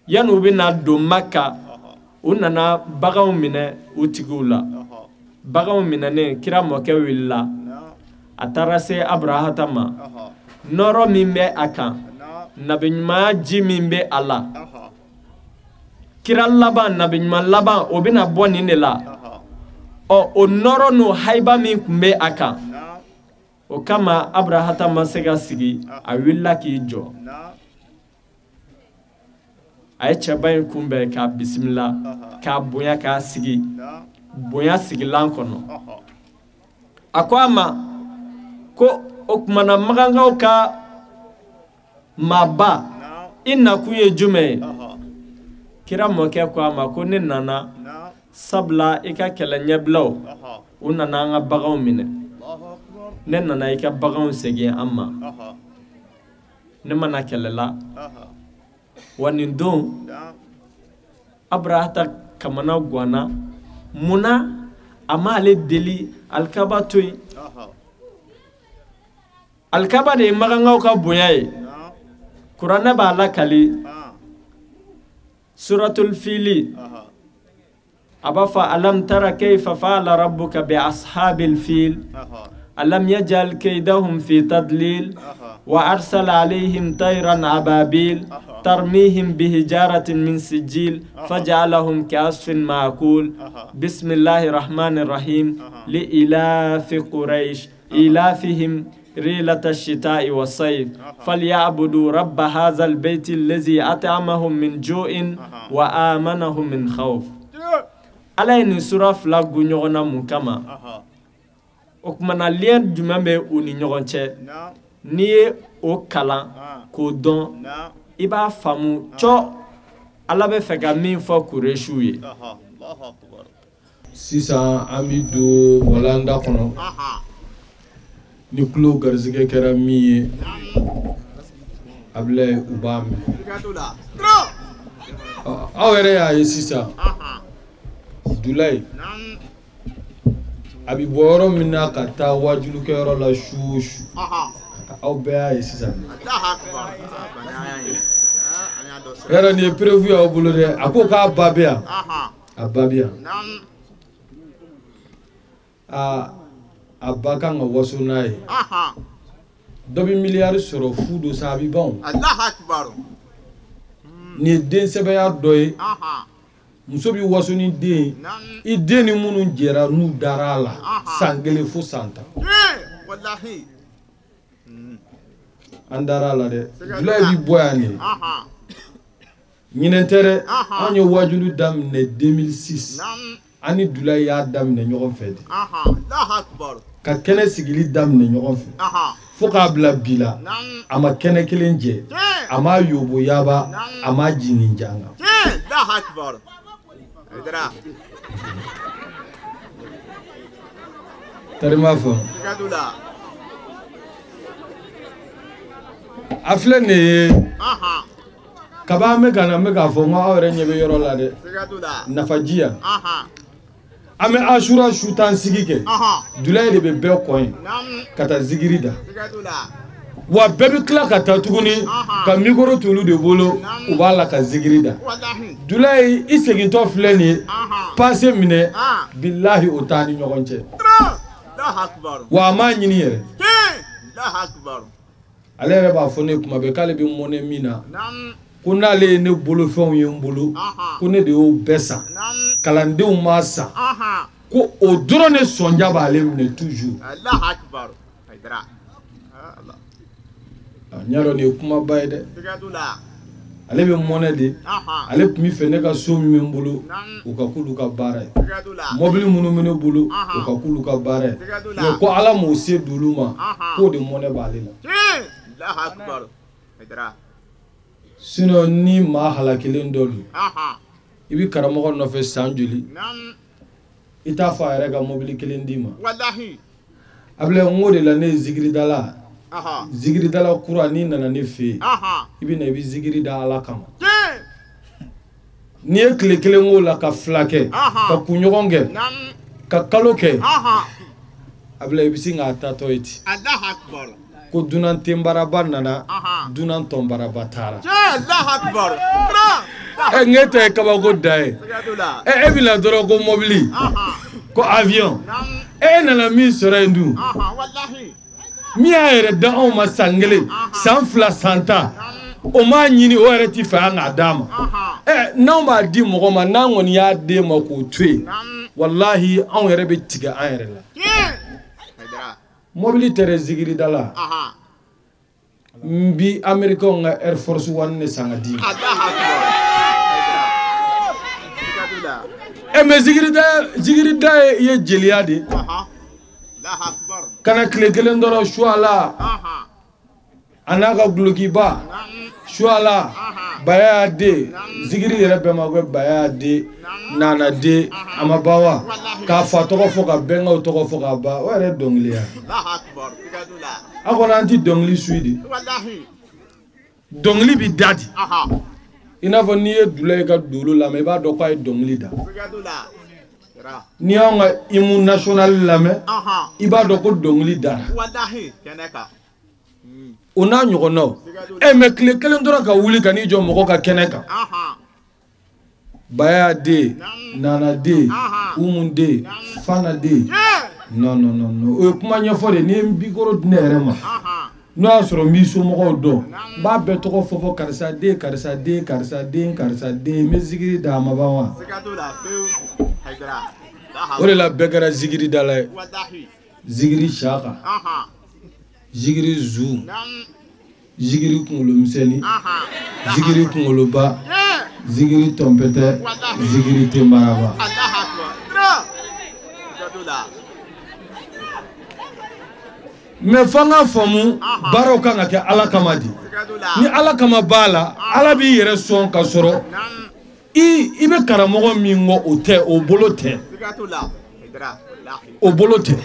yanni u bɛna don maka u nana baganw minɛ u tigiw la baganw minɛnen kira mɔkɛ wulila a taara se abrahata ma nɔrɔ min bɛ a kan nabiɲumanya ji min bɛ a la kira laban nabiɲuman laban o bɛna bɔ nin de la o nɔrɔ n'o hayiba min tun bɛ a kan o kama abrahata ma se ka sigi a wulila k'i jɔ a ye cɛba in kunbɛn k'a bisimila k'a bonya k'a sigi bonya sigilan kɔnɔ a ko a ma ko o kumana magankaw ka maaba i nakun ye jumɛn ye kira mɔkɛ ko a ma ko ne nana sabula i ka kɛlɛ ɲɛbilaw u nana an ka baganw minɛ ne nana i ka baganw segin an ma ne mana kɛlɛla wa nin don abrahata kamana guana munna a m'ale deli alikaba to yen alikaba de ye magankaw ka bonya ye kuranɛ b'a lakali suratul fili a b'a fɔ alam tara kayfa fa'ala rabbuka bi ashabil fil alam yaj'al kaydahum fi tadlil wa arsala alayhim tayran ababil ترميهم بحجارة من سجيل فجعلهم كعصف مأكول بسم الله الرحمن الرحيم لإلاف قريش إلافهم ريلة الشتاء والصيف فليعبدوا رب هذا البيت الذي أطعمهم من جوع وآمنهم من خوف على إن سورة فلا غنيونا مكما وكمنا لين جمعة ونيونا نيه أو كلا كودون i b'a faamu cɔ ala bɛ fɛ ka min fɔ kureshiw ye sisan an bɛ don walanda kɔnɔ ni tulo garisɛgɛ kɛra min ye Ablaye u b'a mɛn aw yɛrɛ y'a ye sisan Dulayi a bɛ bɔ yɔrɔ min na ka taa wajulukɛyɔrɔ la su o su aw bɛɛ y'a ye sisan yɛrɛ nin ye prévu y'aw bolo dɛ a ko k'a ba bɛ yan a ba bɛ yan a ba kan ka waso n'a ye dɔ bɛ miliyari sɔrɔ fu do sa a bɛ ban nin ye den sɛbɛya dɔ ye muso bɛ waso ni den ye i den ni minnu jɛra n'u dara a la san kelen fo san tan an dara a la dɛ Dulayi bɛ bɔ yan de ɲinɛ tɛ dɛ an ye wajulu daminɛ 2006 an ni Dulayi y'a daminɛ ɲɔgɔn fɛ de ka kɛnɛ sigili daminɛ ɲɔgɔn fɛ fo k'a bila bi la a ma kɛnɛ kelen jɛ a ma yobo yaba a ma jinin janga tarima fɔ a filɛ nin ye kaba an bɛ ka na n bɛ k'a fɔ n ko aw yɛrɛ ɲɛ bɛ yɔrɔ la dɛ nafaji yan an bɛ asura su tan sigi kɛ Dulayi de bɛ bɛɛ kɔn ka taa zikiri da wa bɛɛ bɛ tila ka taa tuguni ka micro t'olu de bolo u b'a la ka zikiri da Dulayi i segintɔ filɛ nin ye passe minɛ bilahi o t'a ni ɲɔgɔn cɛ wa a m'a ɲini yɛrɛ ale yɛrɛ b'a fɔ ne kuma bɛɛ k'ale bɛ mɔnɛ min na ko n'ale ye ne bolofɛnw ye n bolo ko ne de y'o bɛɛ san kalandenw m'a san ko o dɔrɔn de sɔnja b'ale minɛ toujours n y'a dɔn nin ye kumaba ye dɛ ale bɛ mɔnɛ de ale tun bɛ fɛ ne ka so min bɛ n bolo o ka k'olu ka baara ye mɔbili minnu bɛ ne bolo o ka k'olu ka baara ye mais ko ala m'o se d'olu ma k'o de mɔnɛ b'ale la sinon ni maa halakilen dɔ don i bɛ karamɔgɔ nɔfɛ san joli i t'a fɔ a yɛrɛ ka mɔbili kelen d'i ma a bila n ko de la ne ye zikiridala zikiridala kura n'i nana ne fɛ yen i bɛ na i bɛ zikiri da ala kama n'i ye tile kelen k'o la ka fila kɛ ka kunɲɔgɔn kɛ ka kalo kɛ a bila i bɛ sin k'a tatɔ ye ten ko dunan tenbaraba nana dunan tɔnbaraba taara ŋe tɛ kabako da ye e bɛna dɔrɔn ko mɔbili ko avion e nana min sɔrɔ yen dun min y'a yɛrɛ da anw ma san kelen san fila san tan o m'a ɲini o yɛrɛ ti fɛ an k'a d'a ma n'anw b'a di mɔgɔ ma n'an kɔni y'a den ma k'o to yen walahi anw yɛrɛ bɛ tigɛ an yɛrɛ la mɔbili tɛ dɛ zikirida la n bi Américain ka Air Force One ne san ka di mais zikirida ye jeliya de kana tile kelen dɔrɔn su a la a n'a ka gulokiba su a la baya y'a den zikiri yɛrɛ bɛɛ ma ko baya y'a den nana den a ma ba wa k'a fa tɔgɔ fɔ ka bɛnkaw tɔgɔ fɔ k'a ba o yɛrɛ ye dɔnkiliya a kɔni an ti dɔnkili suyi de dɔnkili bi da di i n'a fɔ n'i ye Dulayi ka dolo lamɛn i b'a dɔn k'a ye dɔnkili da n'i y'anw ka hymne national lamɛn i b'a dɔn ko dɔnkili dara o n'a ɲɔgɔnnaw mais tile kelen dɔrɔn ka wuli ka n'i jɔ mɔgɔ ka kɛnɛ kan baya den nana den umu den fana den non o ye kuma ɲɛfɔ de n'i ye n bikoro di ne yɛrɛ ma n'o y'a sɔrɔ n b'i somɔgɔw dɔn n b'a bɛɛ tɔgɔ fɔ karisa den karisa den karisa den karisa den n bɛ zikiri da a ma ban wa o de la bɛɛ kɛra zikiri dala ye zikiri saka zikiri zu zikiri kunkolomisɛnnin zikiri kunkoloba zikiri tɔnpɛtɛ zikiri tenbaraba mais f'an k'a faamu baaraw kan ka kɛ ala kama de ni ala kama b'a la ala b'i yɛrɛ sɔn ka sɔrɔ i bɛ karamɔgɔ min kɔ o tɛ o bolo tɛ o bolo tɛ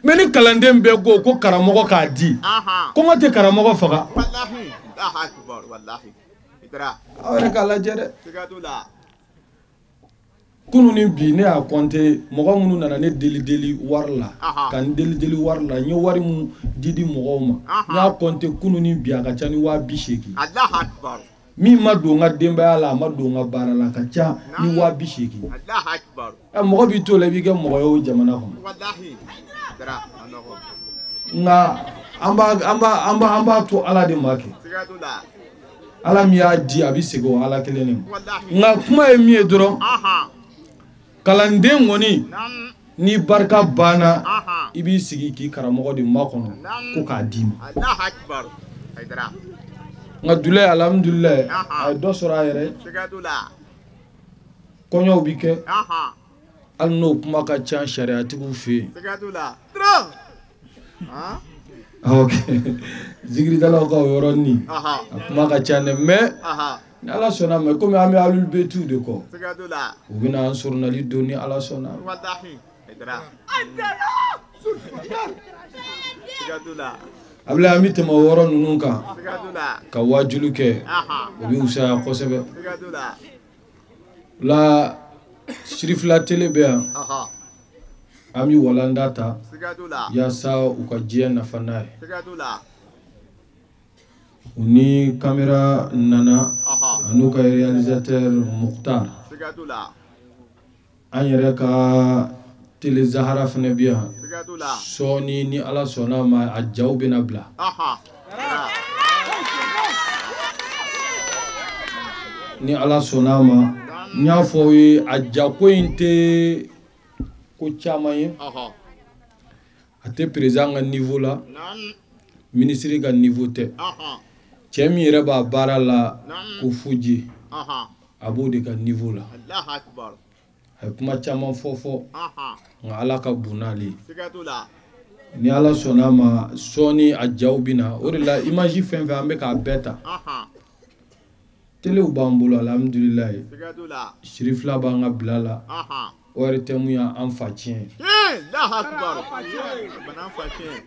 mais ni kalanden bɛɛ ko karamɔgɔ k'a di kɔngɔ tɛ karamɔgɔ faga aw yɛrɛ k'a lajɛ dɛ kunu ni bi ne y'a compter mɔgɔ minnu nana ne deli wari la ka n deli wari la n ye wari min di mɔgɔw ma n y'a compter kunu ni bi a ka ca ni 80,000 min ma don n ka denbaya la a ma don n ka baara la a ka ca ni 80,000 mɔgɔ b'i to la i b'i kɛ mɔgɔ ye o jamana kɔnɔ nka an b'a to ala de ma kɛ ala min y'a di a bɛ segin o ala kelen de ma nka kuma ye min ye dɔrɔn kalanden kɔni ni barika banna i b'i sigi k'i karamɔgɔ de makɔnɔ ko k'a d'i ma nka Dulayi alhamdulilayi a ye dɔ sɔrɔ a yɛrɛ kɔɲɔw bi kɛ hali n'o kuma ka ca sariyatigiw fɛ yen zikiridalaw ka o yɔrɔnin a kuma ka ca dɛ mais ni ala sɔnna ma komi an bɛ alul betiw de kɔ u bɛna an sorunali don ni ala sɔnna a bila an bɛ tɛmɛ o yɔrɔ ninnu kan ka wajulu kɛ o bɛ wusaya kosɛbɛ la Sirifila télé bɛ yan ami walanda ta Sigadula. yasa u ka diɲɛ nafa n'a ye Sigadula. u ni kamera nana Aha. an'u ka réalisateur Mukhtar Sigadula. an yɛrɛ ka télé Zahara fana bi yan Sigadula. sɔɔni ni ala sɔnna ma a jaw bɛna bila Aha. ni ala sɔnna ma n y'a fɔ aw ye a jako in tɛ ko caman ye Aha. a tɛ président ka niveau la Nan. ministre ka niveau tɛ Aha. cɛ min yɛrɛ b'a baara la Nan. ko Fuji Aha. a b'o de ka niveau la Allah akbar. a ye kuma caman fɔ Aha. nka ala ka bon n'ale ye Sigadula. ni ala sɔnna ma sɔɔni a jaw bɛ na o de la image fɛn fɛn an bɛ k'a bɛɛ ta Aha. telew b'an bolo alhamdulilayi Sigadula. sirifila b'an ka bila la Aha. ORTM y'an fa tiɲɛ Allah akbar. Banan fakin.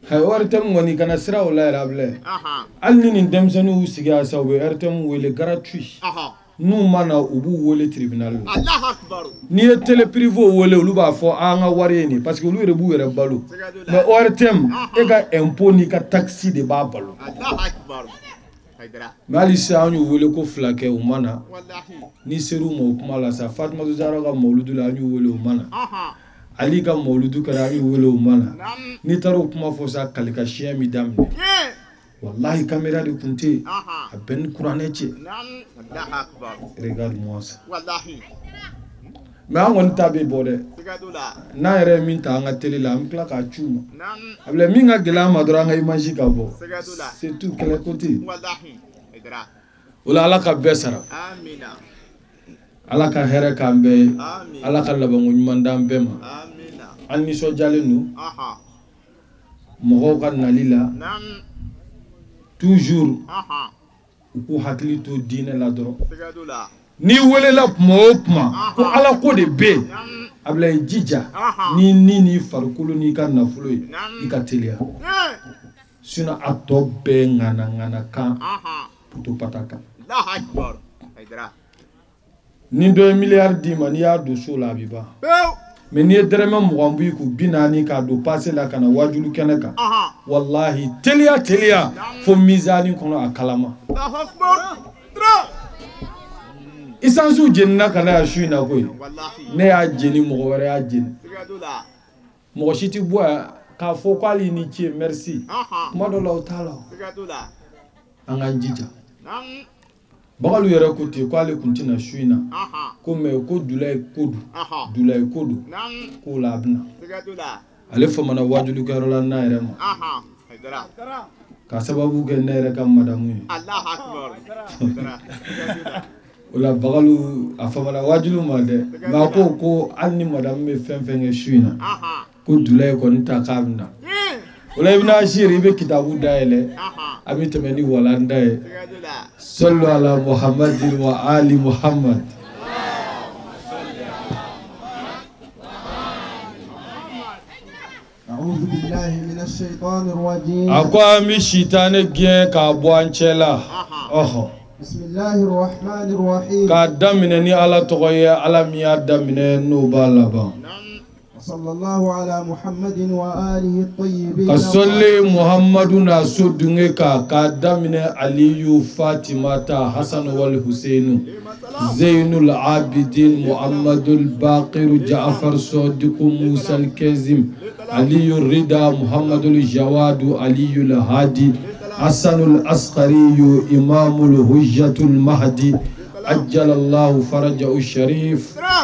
hayi ORTM kɔni kana sira o la yɛrɛ abilɛ Aha. hali ni nin denmisɛnninw y'u sigi a sa u bɛ ORTM wele gratuit Aha. n'u ma na u b'u wele tribunal la Allah akbar. n'i ye télé privé wele olu b'a fɔ an ka wari ye nin parce que olu yɛrɛ b'u yɛrɛ balo Sigadula. mais ORTM e ka impôt n'i ka taxe de b'a balo Allah akbar. Haydara. mais hali sisan an y'u wele ko fila kɛ u ma na Wallahi. ni ser'u ma o kuma la sa Fatumata Zahra ka mawludu la an y'u wele u ma na Aha. Ali ka mawludu kɛra an y'u wele u ma na Nan. n'i taara o kuma fɔ sa kalikasiyɛn mi daminɛ wallahi caméra de tun tɛ yen Aha. a bɛɛ ni kuranɛ cɛ Nan. Allah akbar. regarde-moi ça Wallahi. mais an kɔni ta bɛ bɔ dɛ Sigadula. n'an yɛrɛ ye min ta an ka télé la an bɛ tila k'a ci u ma Nan. a bilɛ min ka gɛlɛn an ma dɔrɔn an ka image ka bɔ Sigadula. c'est tout kɛlɛ ko tɛ yen Wallahi. Haydara. o la ala ka bɛɛ sara Amina. ala ka hɛrɛ k'an bɛɛ ye Amin. ala ka labanko ɲuman d'an bɛɛ ma Amina. an nisɔndiyalen don Aha. mɔgɔw ka nali la Nan. toujours Aha. u k'u hakili to diinɛ la dɔrɔn Sigadula. n'i welela kuma o kuma ko ala ko de bɛ yen Nan. a bila i jija Aha. n'i farikolo n'i ka nafolo ye Nan. i ka teliya sinon a tɔ bɛɛ ŋana kan Aha. puto pata kan Allah akbar. Haydara. ni dɔ ye miliyari d'i ma n'i y'a don so la a bɛ ban Pew. mais n'i ye dɛrɛmɛ 20 b'i kun 40 k'a don passe la ka na wajulu kɛnɛ kan Aha. wallahi teliya fo misani kɔnɔ a kalama Allah akbar. Tra. isansiw jenina ka na ya su in na koyi Wallahi. ne y'a jeni mɔgɔ wɛrɛ y'a jeni Sigadula. mɔgɔ si ti bɔ yan k'a fɔ k'ale ni ce merci Aha. kuma dɔ la o t'a la Sigadula. an k'an jija Nan. bagalu yɛrɛ ko ten k'ale kun tɛna su in na Aha. ko mais ko dula ye ko do Aha. dula ye ko do Nan. k'o la a bɛna Sigadula. ale famana wajulukɛyɔrɔ la n'a yɛrɛ ma Aha. Haydara. ka sababu kɛ ne yɛrɛ ka madamu ye Allah akbar. Haydara. Sigadula. o la bagalu a famana wajulu ma dɛ mais a ko hali ni madamu bɛ fɛn fɛn kɛ su in na Aha. ko dula ye kɔni ta k'a bɛna o la i bɛna asiri i bɛ kitabu dayɛlɛ Aha. a bɛ tɛmɛ ni walanda ye Sigadula. sallu ala muhammadin wa ali muhammad أعوذ بالله من الشيطان الرجيم a ko an bɛ sitanɛ gɛn k'a bɔ an cɛ la ɔhɔ بسم الله الرحمن الرحيم k'a daminɛ ni ala tɔgɔ ye ala min y'a daminɛ n'o b'a laban Nan. صلى الله على محمد وآله الطيبين ka sɔli muhammadu n'a so dunge kan k'a daminɛ aliyu fatimata hasan wal huseinu zainul abidin muhammadul baqiru ja'far sadiku musal kezim aliyu rida muhammadul jawadu aliyu hadi hasanul askariyu imamul hujjatul mahdi ajjalallahu farajahu sharif Tra.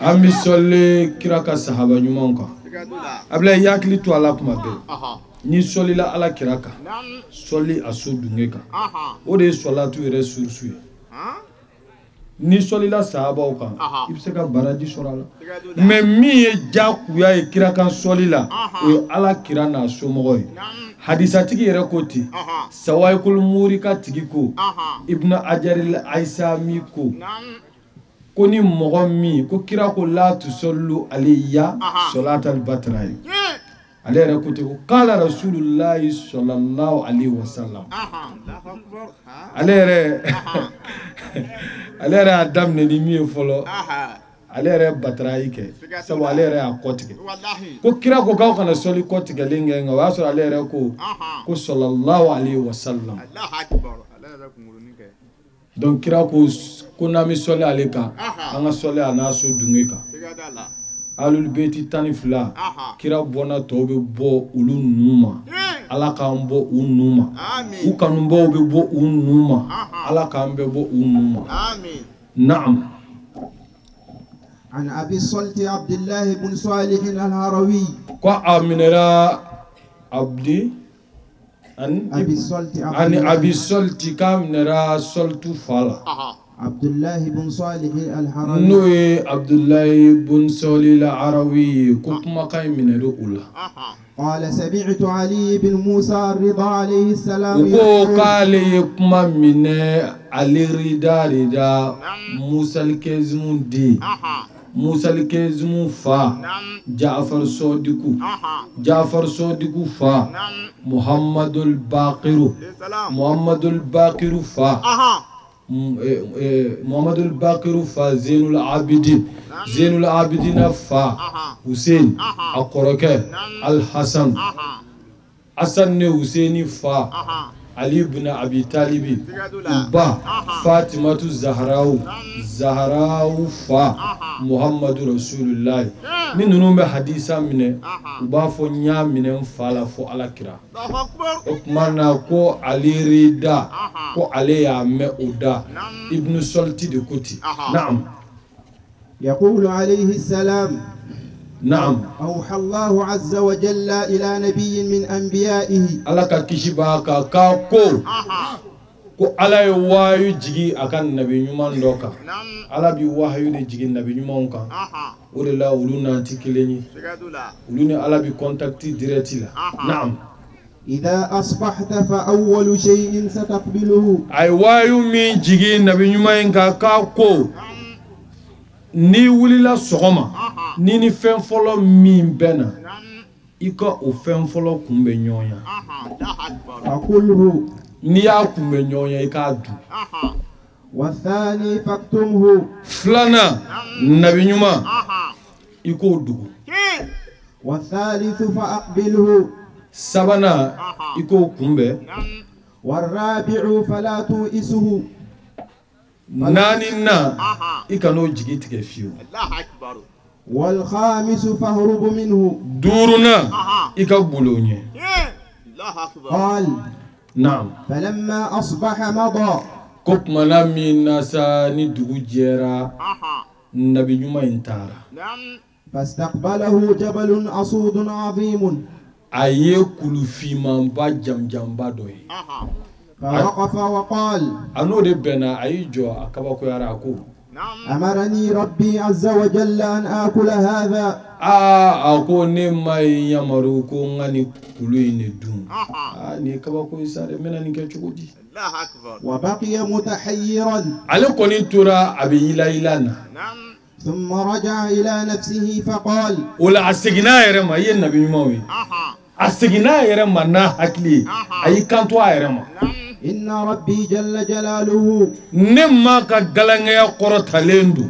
an bɛ sɔli kira ka sahaba ɲumanw kan Sigadula. a bila i hakili to ala kuma bɛɛ Aha. n'i sɔlila ala kira kan Nan. sɔli a so dunge kan Aha. o de ye sɔlatu yɛrɛ surusu ye Ha. n'i sɔlila sahabaw kan Aha. i bɛ se ka baraji sɔrɔ a la Sigadula. mais min ye jakuya ye kira kan sɔli la Aha. o ye ala kira n'a somɔgɔw ye Nan. hadisatigi yɛrɛ ko ten Aha. sawayikul muri ka tigi ko Aha. ibnu ajaril aisa mi ko Nan. ko ni mɔgɔ min ko kira ko la tusɔllu alayya Aha. sɔlatal batra ye ale yɛrɛ ko ten ko kala rasulullahi sallallahu alaihi wasallam ale yɛrɛ y'a daminɛ ni min ye fɔlɔ ale yɛrɛ batarayi kɛ sabu ale yɛrɛ y'a kɔ tigɛ ko kira ko k'aw kana sɔli kɔ tigɛlen kɛ nka o y'a sɔrɔ ale yɛrɛ ko sallallahu alaihi wasallam donc kira ko n'an bɛ sɔli ale kan an ka sɔli a n'a so dunge kan alul beiti 12 kira bɔnna tɔw bɛ bɔ olu nu ma ala k'an bɔ u nu ma u kanubaw bɛ bɔ u nu ma ala k'an bɛ bɔ u nu ma naam. عن أبي الصلت عبد الله بن صالح الهروي وأمنرا عبدي عن أبي الصلت كامنرا صلت فلا عبد الله بن صالح الهروي نوي عبد الله بن صالح الهروي كما كان من الأولى قال سمعت علي بن موسى الرضا عليه السلام قال يكما من علي رضا موسى الكزم دي موسى الكزم فا جعفر صادق فا محمد الباقر فا محمد الباقر فا زين العابدين فا حسين القركة الحسن حسن حسين فا علي بن أبي طالب با فاطمة الزهراء فا محمد رسول الله من نوم حديثا من وبافو نيا من فالا فو على كرا أكمانا كو علي ريدا كو علي يامي أودا ابن سلطي دكوتي نعم يقول عليه السلام نعم أوحى الله عز وجل إلى نبي من أنبيائه ألا كشباكا كاكو ko ala ye wayu jigi akan nabi nyuman doka ala bi wahayu de jigi nabi nyuman kan o de la ulu nanti kileni ulu ni ala bi contacti direct la naam إذا أصبحت فأول شيء ستقبله ay wayu mi jigi nabi nyuman kan kako ni wulila sogoma ni fɛn fɔlɔ min bɛna i ka o fɛn fɔlɔ kunbɛ ɲɔgɔnya فقله n'i y'a kunbɛ ɲɔgɔnya i k'a dun والثاني فاكتمه filanan nabi ɲuman i k'o dogo والثالث فأقبله sabanan i k'o kunbɛ والرابع فلا تؤسه naani na i kan'o jigi tigɛ fiyewu والخامس فاهرب منه duurunan i ka bolo ɲɛ قال naam فلما أصبح مضى ko tumana min na sa ni dugu jɛra nabi ɲuman in taara فاستقبله جبل أصود عظيم a ye kulufimanba jamjamba dɔ ye فوقف وقال a n'o de bɛnna a y'i jɔ a kabakoyara a ko أمرني ربي عز وجل أن آكل هذا a ko ne ma ye yamaru ko n ka ni kulu in de dun nin ye kabako ye sa dɛ n bɛna nin kɛ cogo di وبقي متحيرا ale kɔni tora a bɛ yilayila na ثم رجع إلى نفسه فقال o la a seginna a yɛrɛ ma i ye nabi ɲumanw ye a seginna a yɛrɛ ma n'a hakili ye a y'i kanto a yɛrɛ ma إن ربي جل جلاله ne ma ka galankɛya kɔrɔtalen don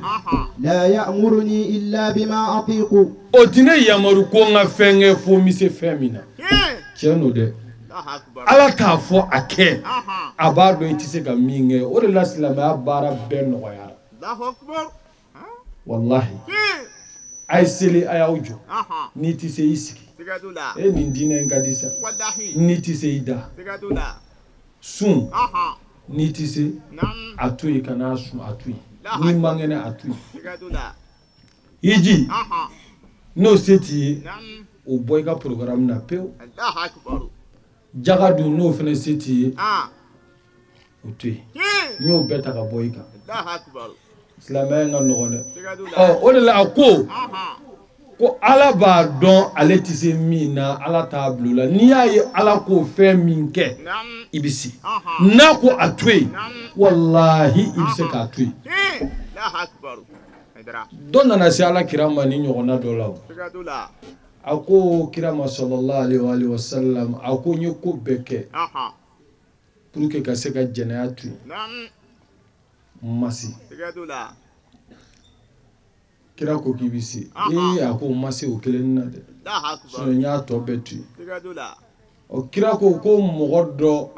لا يأمرني إلا بما أطيق o tɛ ne yamaru ko n ka fɛn kɛ fo n bɛ se fɛn min na tiɲɛ don dɛ ala t'a fɔ a kɛ a b'a dɔn i tɛ se ka min kɛ o de la silamɛya baara bɛɛ nɔgɔyara wallahi a ye seli a y'aw jɔ n'i tɛ se i sigi nin diinɛ in ka di sa n'i tɛ se i da sun n'i tɛ se a to yen ka n'a sun a to yen n'i man kɛnɛ a to yen hiji n'o se t'i ye o bɔ i ka programme na pewu jaga dun n'o fana se t'i ye o to yen n y'o bɛɛ ta ka bɔ i kan silamɛya in ka nɔgɔn dɛ o de la a ko ala b'a dɔn ale tɛ se min na ala t'a bila o la n'i y'a ye ala k'o fɛn min kɛ i bɛ se n'a ko a to yen walahi i bɛ se k'a to yen dɔ nana se ala kira ma ni ɲɔgɔnna dɔ la o ako kirama sallallahu alaihi wa sallam ako nye ko beke pour que ka se ka jɛnɛya tu masi kira ko k'i bi se ako masi o kelen na dɛ sinon n y'a tɔ bɛɛ tu o kira ko mɔgɔ dɔ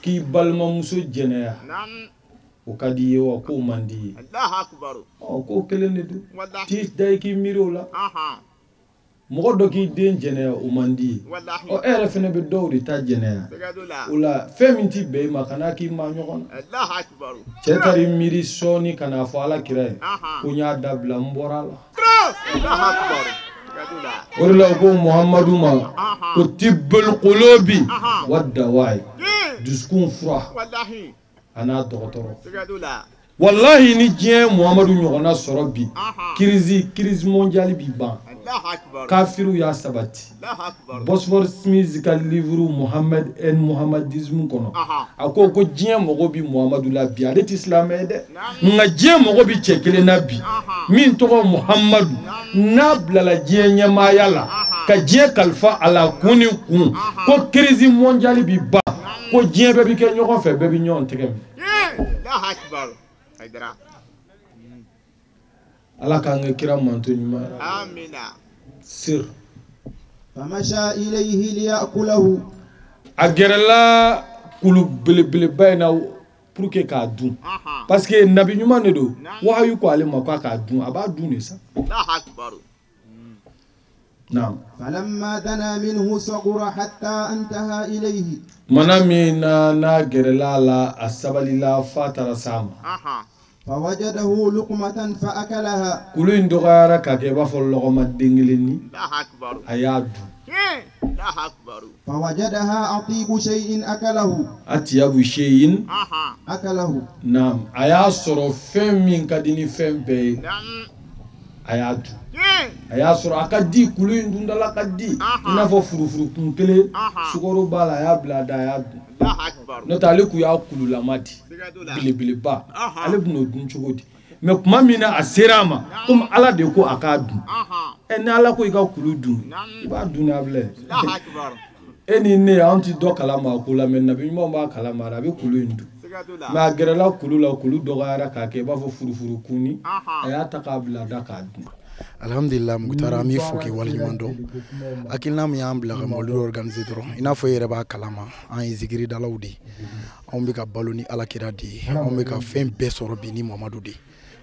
k'i balimamuso jɛnɛya o ka di ye wa ko man di ye ko kelen de do t'i da i k'i miiri o la mɔgɔ dɔ k'i den jɛnɛya o man di ye e yɛrɛ fɛnɛ bɛ dɔw de ta jɛnɛya o la fɛn min t'i bɛn i ma kana k'i ma ɲɔgɔn na cɛ taara i miiri sɔɔni ka n'a fɔ ala kira ye ko n y'a dabila n bɔra a la o de la ko muhamadu ma ko tibbul qulubi wa dawai dusukun fura a n'a dɔgɔtɔrɔ wallahi ni diɲɛ muhamadu ɲɔgɔnna sɔrɔ bi crise mondiale bi ban kafiru y'a sabati Bosphore Smith ka livre Muhammad and Muhammadism kɔnɔ a ko diɲɛ mɔgɔ bi muhamadu la bi ale ti silamɛ dɛ nka diɲɛ mɔgɔ bi cɛ kelen na bi min tɔgɔ muhamadu n'a bilala diɲɛ ɲɛmaaya la ka diɲɛ kalifa a la kun ni kun ko crise mondiale bi ban ko diɲɛ bɛɛ bi kɛ ɲɔgɔn fɛ bɛɛ bi ɲɔgɔn tɛgɛ min Allah k'an ka kira manto ɲuman amina sir famasha ilayhi liya'kulahu a gɛrɛla kulu belebeleba in na pour que k'a dun parce que nabi ɲuman de don wahayu ko ale ma k'a dun a b'a dun de sa naam falamma dana minhu saghura hatta intaha ilayhi mana min na gɛrɛla la a sabalila fa taara s'a ma فوجده لقمة فأكلها kulu in dɔgɔyara ka kɛ i b'a fɔ lɔgɔma den kelen ni a y'a dun فوجدها أطيب شيء أكله atiyabu sheyin أكله naam a y'a sɔrɔ fɛn min ka di ni fɛn bɛɛ ye a y'a dun a y'a sɔrɔ a ka di kulu in dundala ka di i n'a fɔ furufuru kun kelen sukaro b'a la a y'a bila a da a y'a dun n'o tɛ ale kun y'a kululama di belebeleba ale bɛn'o dun cogo di mɛ tuma min na a sera a ma komi ala de ko a k'a dun ni ala ko i ka kulu dun i b'a dun n'a filɛ e ni ne an ti dɔ kalama a ko la mɛ nabi ɲumanw b'a kalama a bɛ kulu in dun mɛ a gɛrɛla kulu la kulu dɔgɔyara k'a kɛ i b'a fɔ furufuru kunni a y'a ta k'a bila a da k'a dun alhamdulillah mugutara mi fo ke wali mando akilna mi am bila mawlud organiser dron ina fo yere ba kalama an zikiri dalawdi on be ka baloni ala kira di on be ka fen be soro bi ni Muhammadu di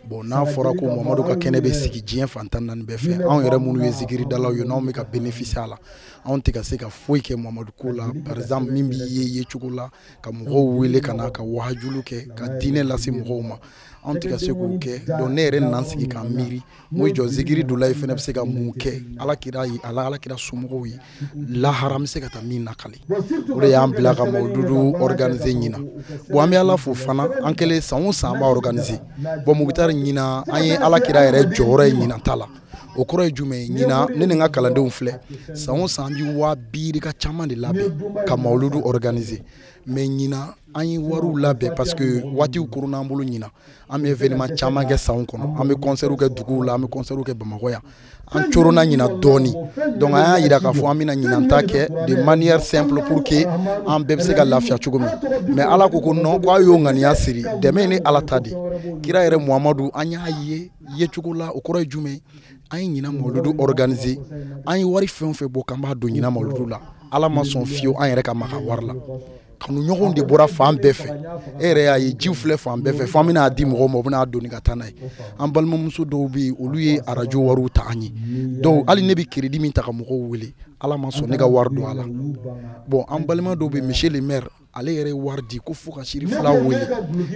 bon n'a fɔra ko Muhammadu ka kɛnɛ bɛ sigi diɲɛ fantan naani bɛɛ fɛ anw yɛrɛ minnu ye zikiri dalaw ye n'anw bɛ ka bénéficier a la anw tɛ ka se ka foyi kɛ Muhammadu ko la par exemple min b'i ye cogo la ka mɔgɔw wele ka na ka wahajulu kɛ ka diinɛ lase mɔgɔw ma anw tɛ ka se k'o kɛ donc ne yɛrɛ nana sigi ka miiri mo jɔ zikiri dula ye fɛnɛ bɛ se ka mun kɛ alakira ye alakira somɔgɔw ye lahara bɛ se ka taa min nakali o de y'an bila ka mawludu organiser ɲina bon an bɛ ala fo fana an kɛlen san o san an b'a organiser bon mugutari ɲina an ye alakira yɛrɛ jɔyɔrɔ ye ɲina ta la o kɔrɔ ye jumɛn ye ɲina ne ni n ka kalandenw filɛ san o san an bɛ waa biiri ka caman de labɛn ka mawludu organiser mais ɲina an ye wariw labɛn parce que waatiw koronna an bolo ɲina an bɛ événement caman kɛ sanw kɔnɔ an bɛ concertw kɛ duguw la an bɛ concertw kɛ Bamakɔ yan an coronna ɲina dɔɔni donc an y'a yira k'a fɔ an bɛna ɲina ta kɛ de manière simple pour que an bɛɛ bɛ se ka lafiya cogo min mais ala ko non ko a y'o ŋaniya siri dɛmɛ ni ala ta de kira yɛrɛ Muhamadu an y'a ye cogo la o kɔrɔ ye jumɛn an ye ɲina mawludu organiser an ye wari fɛn o fɛn bɔ k'an b'a don ɲina mawludu la ala ma sɔn fiyewu an yɛrɛ ka maga wari la kanu ɲɔgɔnw de bɔra fan bɛɛ fɛ e yɛrɛ y'a ye jiw filɛ fan bɛɛ fɛ fo an bɛna di mɔgɔw ma u bɛna donni ka taa n'a ye an balimamuso dɔw bɛ yen olu ye arajo wariw ta an ye donc hali ne bɛ crédit min ta ka mɔgɔw wele ala ma sɔn ne ka wari don a la bon an balima dɔw bɛ yen monsieur le maire ale yɛrɛ ye wari di ko fo ka siri fila wele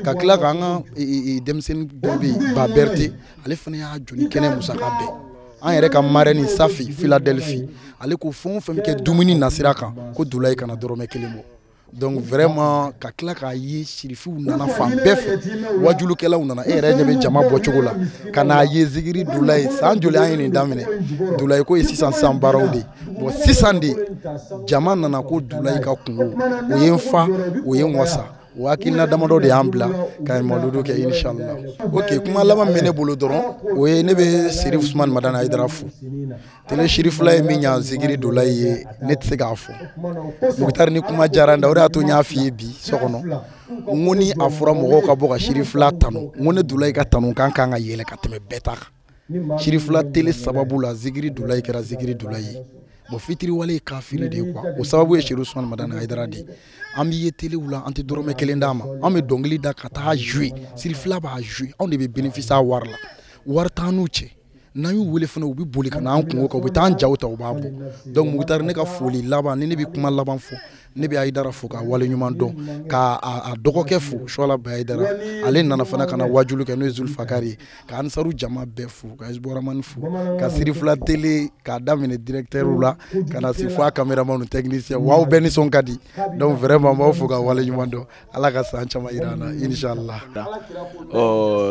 ka tila k'an ka denmisɛnnin dɔw bɛ yen ba Berthe ale fana y'a joli kɛnɛ musaka bɛɛ an yɛrɛ ka marraine Safi Philadelphie ale ko fɛn o fɛn bɛ kɛ dumuni nasira kan ko Dulayi kana dɔrɔmɛ kelen bɔ donc vraiment ka tila k'a ye sirifiw nana fan bɛɛ fɛ wajulukɛlaw nana e yɛrɛ ɲɛ bɛ jama bɔ cogo la ka n'a ye zikiri Dulayi san joli an ye nin daminɛ Dulayi ko ye sisan san baaraw de bon sisan de jama nana ko Dulayi ka kungo o ye n fa o ye n wasa o hakilina damadɔ de y'an bila ka mawludu kɛ inshallah. Ok, kuma laban min bɛ ne bolo dɔrɔn o ye ne bɛ Sherif Usman Madani Haidara fo. Tele Sherifula ye min ɲa zikiri dɔ la ye ne tɛ se k'a fɔ. Mukutari ni kuma diyara n da o de y'a to n y'a f'i ye bi so kɔnɔ n ko ni a fɔra mɔgɔw ka bɔ ka Sherifula tanu n ko ne Dulayi ka tanu kan ka yɛlɛ ka tɛmɛ bɛɛ ta kan. Sherifula tele sababu la zikiri Dulayi kɛra zikiri Dulayi ye. Bon fitiri wale ye kafiri de ye quoi. O sababu ye Sherif Usman Madani Haidara de ye. An bɛ ye tele la an tɛ dɔrɔmɛ kelen d'a ma. An bɛ dɔnkili da ka taa jouer. Sherifula b'a jouer. Anw de bɛ bénéficier a wari la. Wari t'an n'u cɛ. N'an y'u wele fana u bɛ boli ka na an kungo kan u bɛ taa an jaw ta u b'a bɔ. Donc Mukutari ne ka foli laban ni ne bɛ kuma laban fɔ ne bɛ Haidara fo ka wale ɲuman dɔn ka a dɔgɔkɛ fo Suala Bɛ Haidara ale nana fana ka na wajulu kɛ n'o ye Zulfakari ye ka Ansaru jama bɛɛ fo ka Hizbu Rahmani fo ka Sirifula tele k'a daminɛ directeur la ka na se fo a caméraman technicien waaw bɛɛ nisɔn ka di donc vraiment n b'aw fo ka wale ɲuman dɔn Ala ka san caman yira an na inshallah.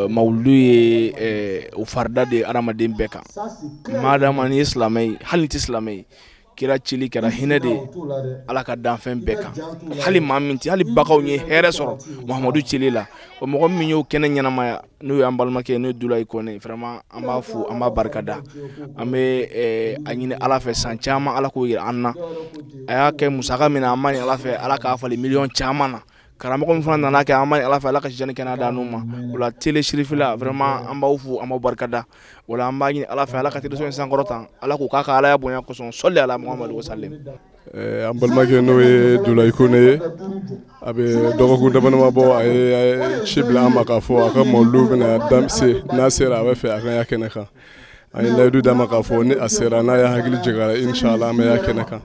Mawludu ye o farida de adamaden bɛɛ kan madama ni ye silamɛ ye hali ni tɛ silamɛ ye kira cili kɛra hinɛ de ye Ala ka danfɛn bɛɛ kan hali maa min tɛ hali bagaw ye hɛrɛ sɔrɔ Muhamadu cili la o mɔgɔ min y'o kɛnɛ ɲɛnamaya n'o ye an balimakɛ n'o ye Dulayi Kɔnɛ vraiment an b'a fo an b'a barikada an bɛ a ɲini Ala fɛ san caman Ala k'o yira an na a y'a kɛ musaka min na an ma ɲini Ala fɛ Ala k'a fali miliyɔn caman na karamɔgɔ min fana nana kɛ an ma ɲini Ala fɛ Ala ka sijani kɛnɛya d'an n'u ma o la tele Sherifula vraiment an b'aw fo an b'aw barikada o la an b'a ɲini Ala fɛ Ala ka télévision in sankɔrɔta Ala k'o k'a ka Alaya bonya kosɔn sɔli ala Muhamadu wa sallim. An balimakɛ n'o ye Dulayi Kone ye a bɛ dɔgɔkun damadama bɔ a ye ci bila an ma k'a fɔ a ka mawludu bɛna se n'a sera a bɛ fɛ a ka y'a kɛnɛ kan an ye layidu d'a ma k'a fɔ ni a sera n'a y'a hakili jigara inshallah an bɛ y'a kɛnɛ kan.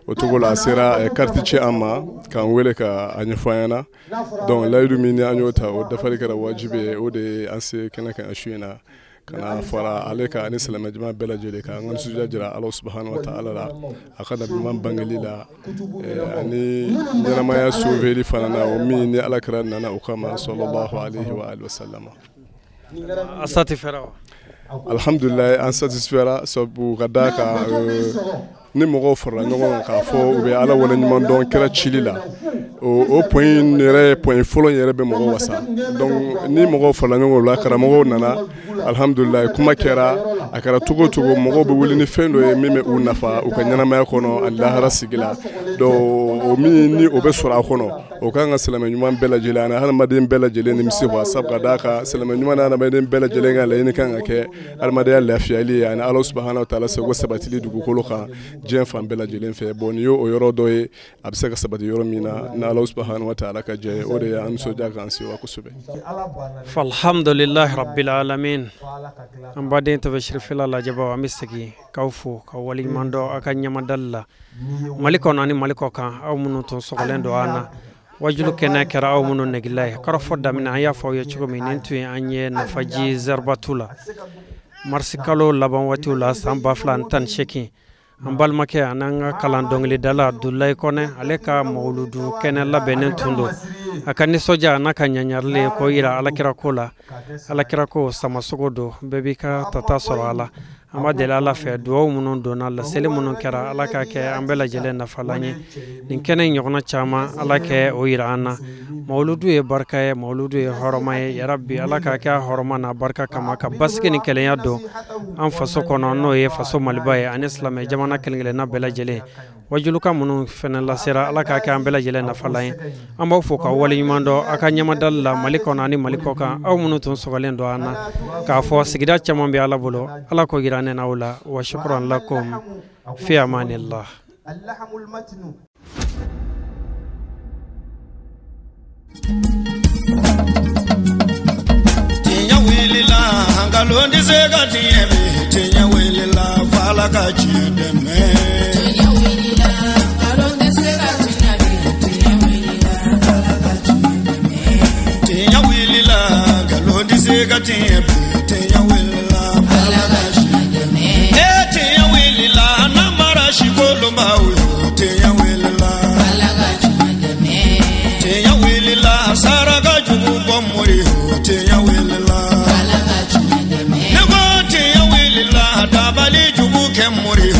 O togo la a sera carte ci an ma k'an wele ka a ɲɛfɔ an ɲɛna donc layidu min ni an y'o ta o dafali kɛra wajibi ye o de ye an se kɛnɛ kan a su in na ka na fara ale ka ani silamɛ jama bɛɛ lajɛlen kan an ka nisɔndiya jira Ala subahanahu wa ta'ala la a ka nabi ɲuman bangeli la ani ɲɛnamaya sauveli fana na o min ni Alakira nana o kama sallallahu alaihi wa alihi wa sallam. A satisfera wa? Alhamdulillah an satisfera sabu ka da ka ni mɔgɔw farala ɲɔgɔn kan k'a fɔ u bɛ Ala wale ɲuman dɔn kɛra cili la o point yɛrɛ point fɔlɔ yɛrɛ bɛ mɔgɔw wasa donc ni mɔgɔw farala ɲɔgɔn la karamɔgɔw nana alhamdulillah kuma kɛra a kɛra cogo o cogo mɔgɔw bɛ wuli ni fɛn dɔ ye min bɛ u nafa u ka ɲɛnamaya kɔnɔ ani lahara sigi la donc o min ni o bɛ sɔrɔ a kɔnɔ o kan ka silamɛ ɲuman bɛɛ lajɛlen ani hadamaden bɛɛ lajɛlen nimisi wa sabu ka d'a kan silamɛ ɲuman ni hadamaden bɛɛ lajɛlen ka laɲini kan ka kɛ hadamadenya lafiyali ye ani Ala subahanahu wa ta'ala sago sabatili dugukolo kan diɲɛ fan bɛɛ lajɛlen fɛ bon ni y'o yɔrɔ dɔ ye a bɛ se ka sabati yɔrɔ min na ni Ala subahanahu wa ta'ala ka jɛ ye o de ye an nisɔndiya k'an sewa kosɛbɛ. Alhamdulillahi rabbil alamin an baden tɔbɛ Sherifula lajɛbaw an bɛ segin k'aw fo ka waleɲuman dɔn a ka ɲamadali la Mali kɔnɔ ani Mali kɔ kan aw minnu tun sɔgɔlen don an na wajulu kɛnɛ kɛra aw minnu negela ye kɔrɔfɔ daminɛ an y'a fɔ aw ye cogo min nin tun ye an ye nafaji Zarbatu la marisi kalo laban waatiw la san 2018 an balimakɛ an'an ka kalan dɔnkilidala Dulayi Kɔnɛ ale ka mawludu kɛnɛ labɛnnen tun don a ka nisɔndiya n'a ka ɲaɲarili k'o yira Alakira ko la Alakira ko samasogo don bɛɛ b'i ka tata sɔrɔ a la an b'a deli Ala fɛ duwawu minnu donna laseli minnu kɛra Ala k'a kɛ an bɛɛ lajɛlen nafalan ye nin kɛnɛ in ɲɔgɔnna caman Ala kɛ o yira an na mawludu ye barika ye mawludu ye hɔrɔma ye yarabi Ala k'a kɛ a hɔrɔma n'a barika kama ka basigi ni kelenya don an faso kɔnɔ n'o ye faso Maliba ye ani silamɛ jamana kelen-kelenna bɛɛ lajɛlen wajuluka minnu fɛnɛ lasera Ala k'a kɛ an bɛɛ lajɛlen nafalan ye an b'aw fo ka waleɲuman dɔn a ka ɲamadali la Mali kɔnɔ ani Mali kɔ kan aw minnu tun sɔgɔlen don an na k'a fɔ sigida caman bɛ Ala bolo Ala k'o yira ne n'aw la wa shukran lakum fi amanillah. Tinya wilila hangalondi sega tieme tinya wilila fala ka chideme tinya wilila hangalondi sega tinya wilila fala ka chideme tinya wilila hangalondi sega tieme tinya wilila fala ka chideme tinya wilila namara shikolo mawe tinya wilila fala ka chideme tinya wilila saraga jubu bomuri tinya wilila fala ka chideme nego tinya wilila dabali jubu kemuri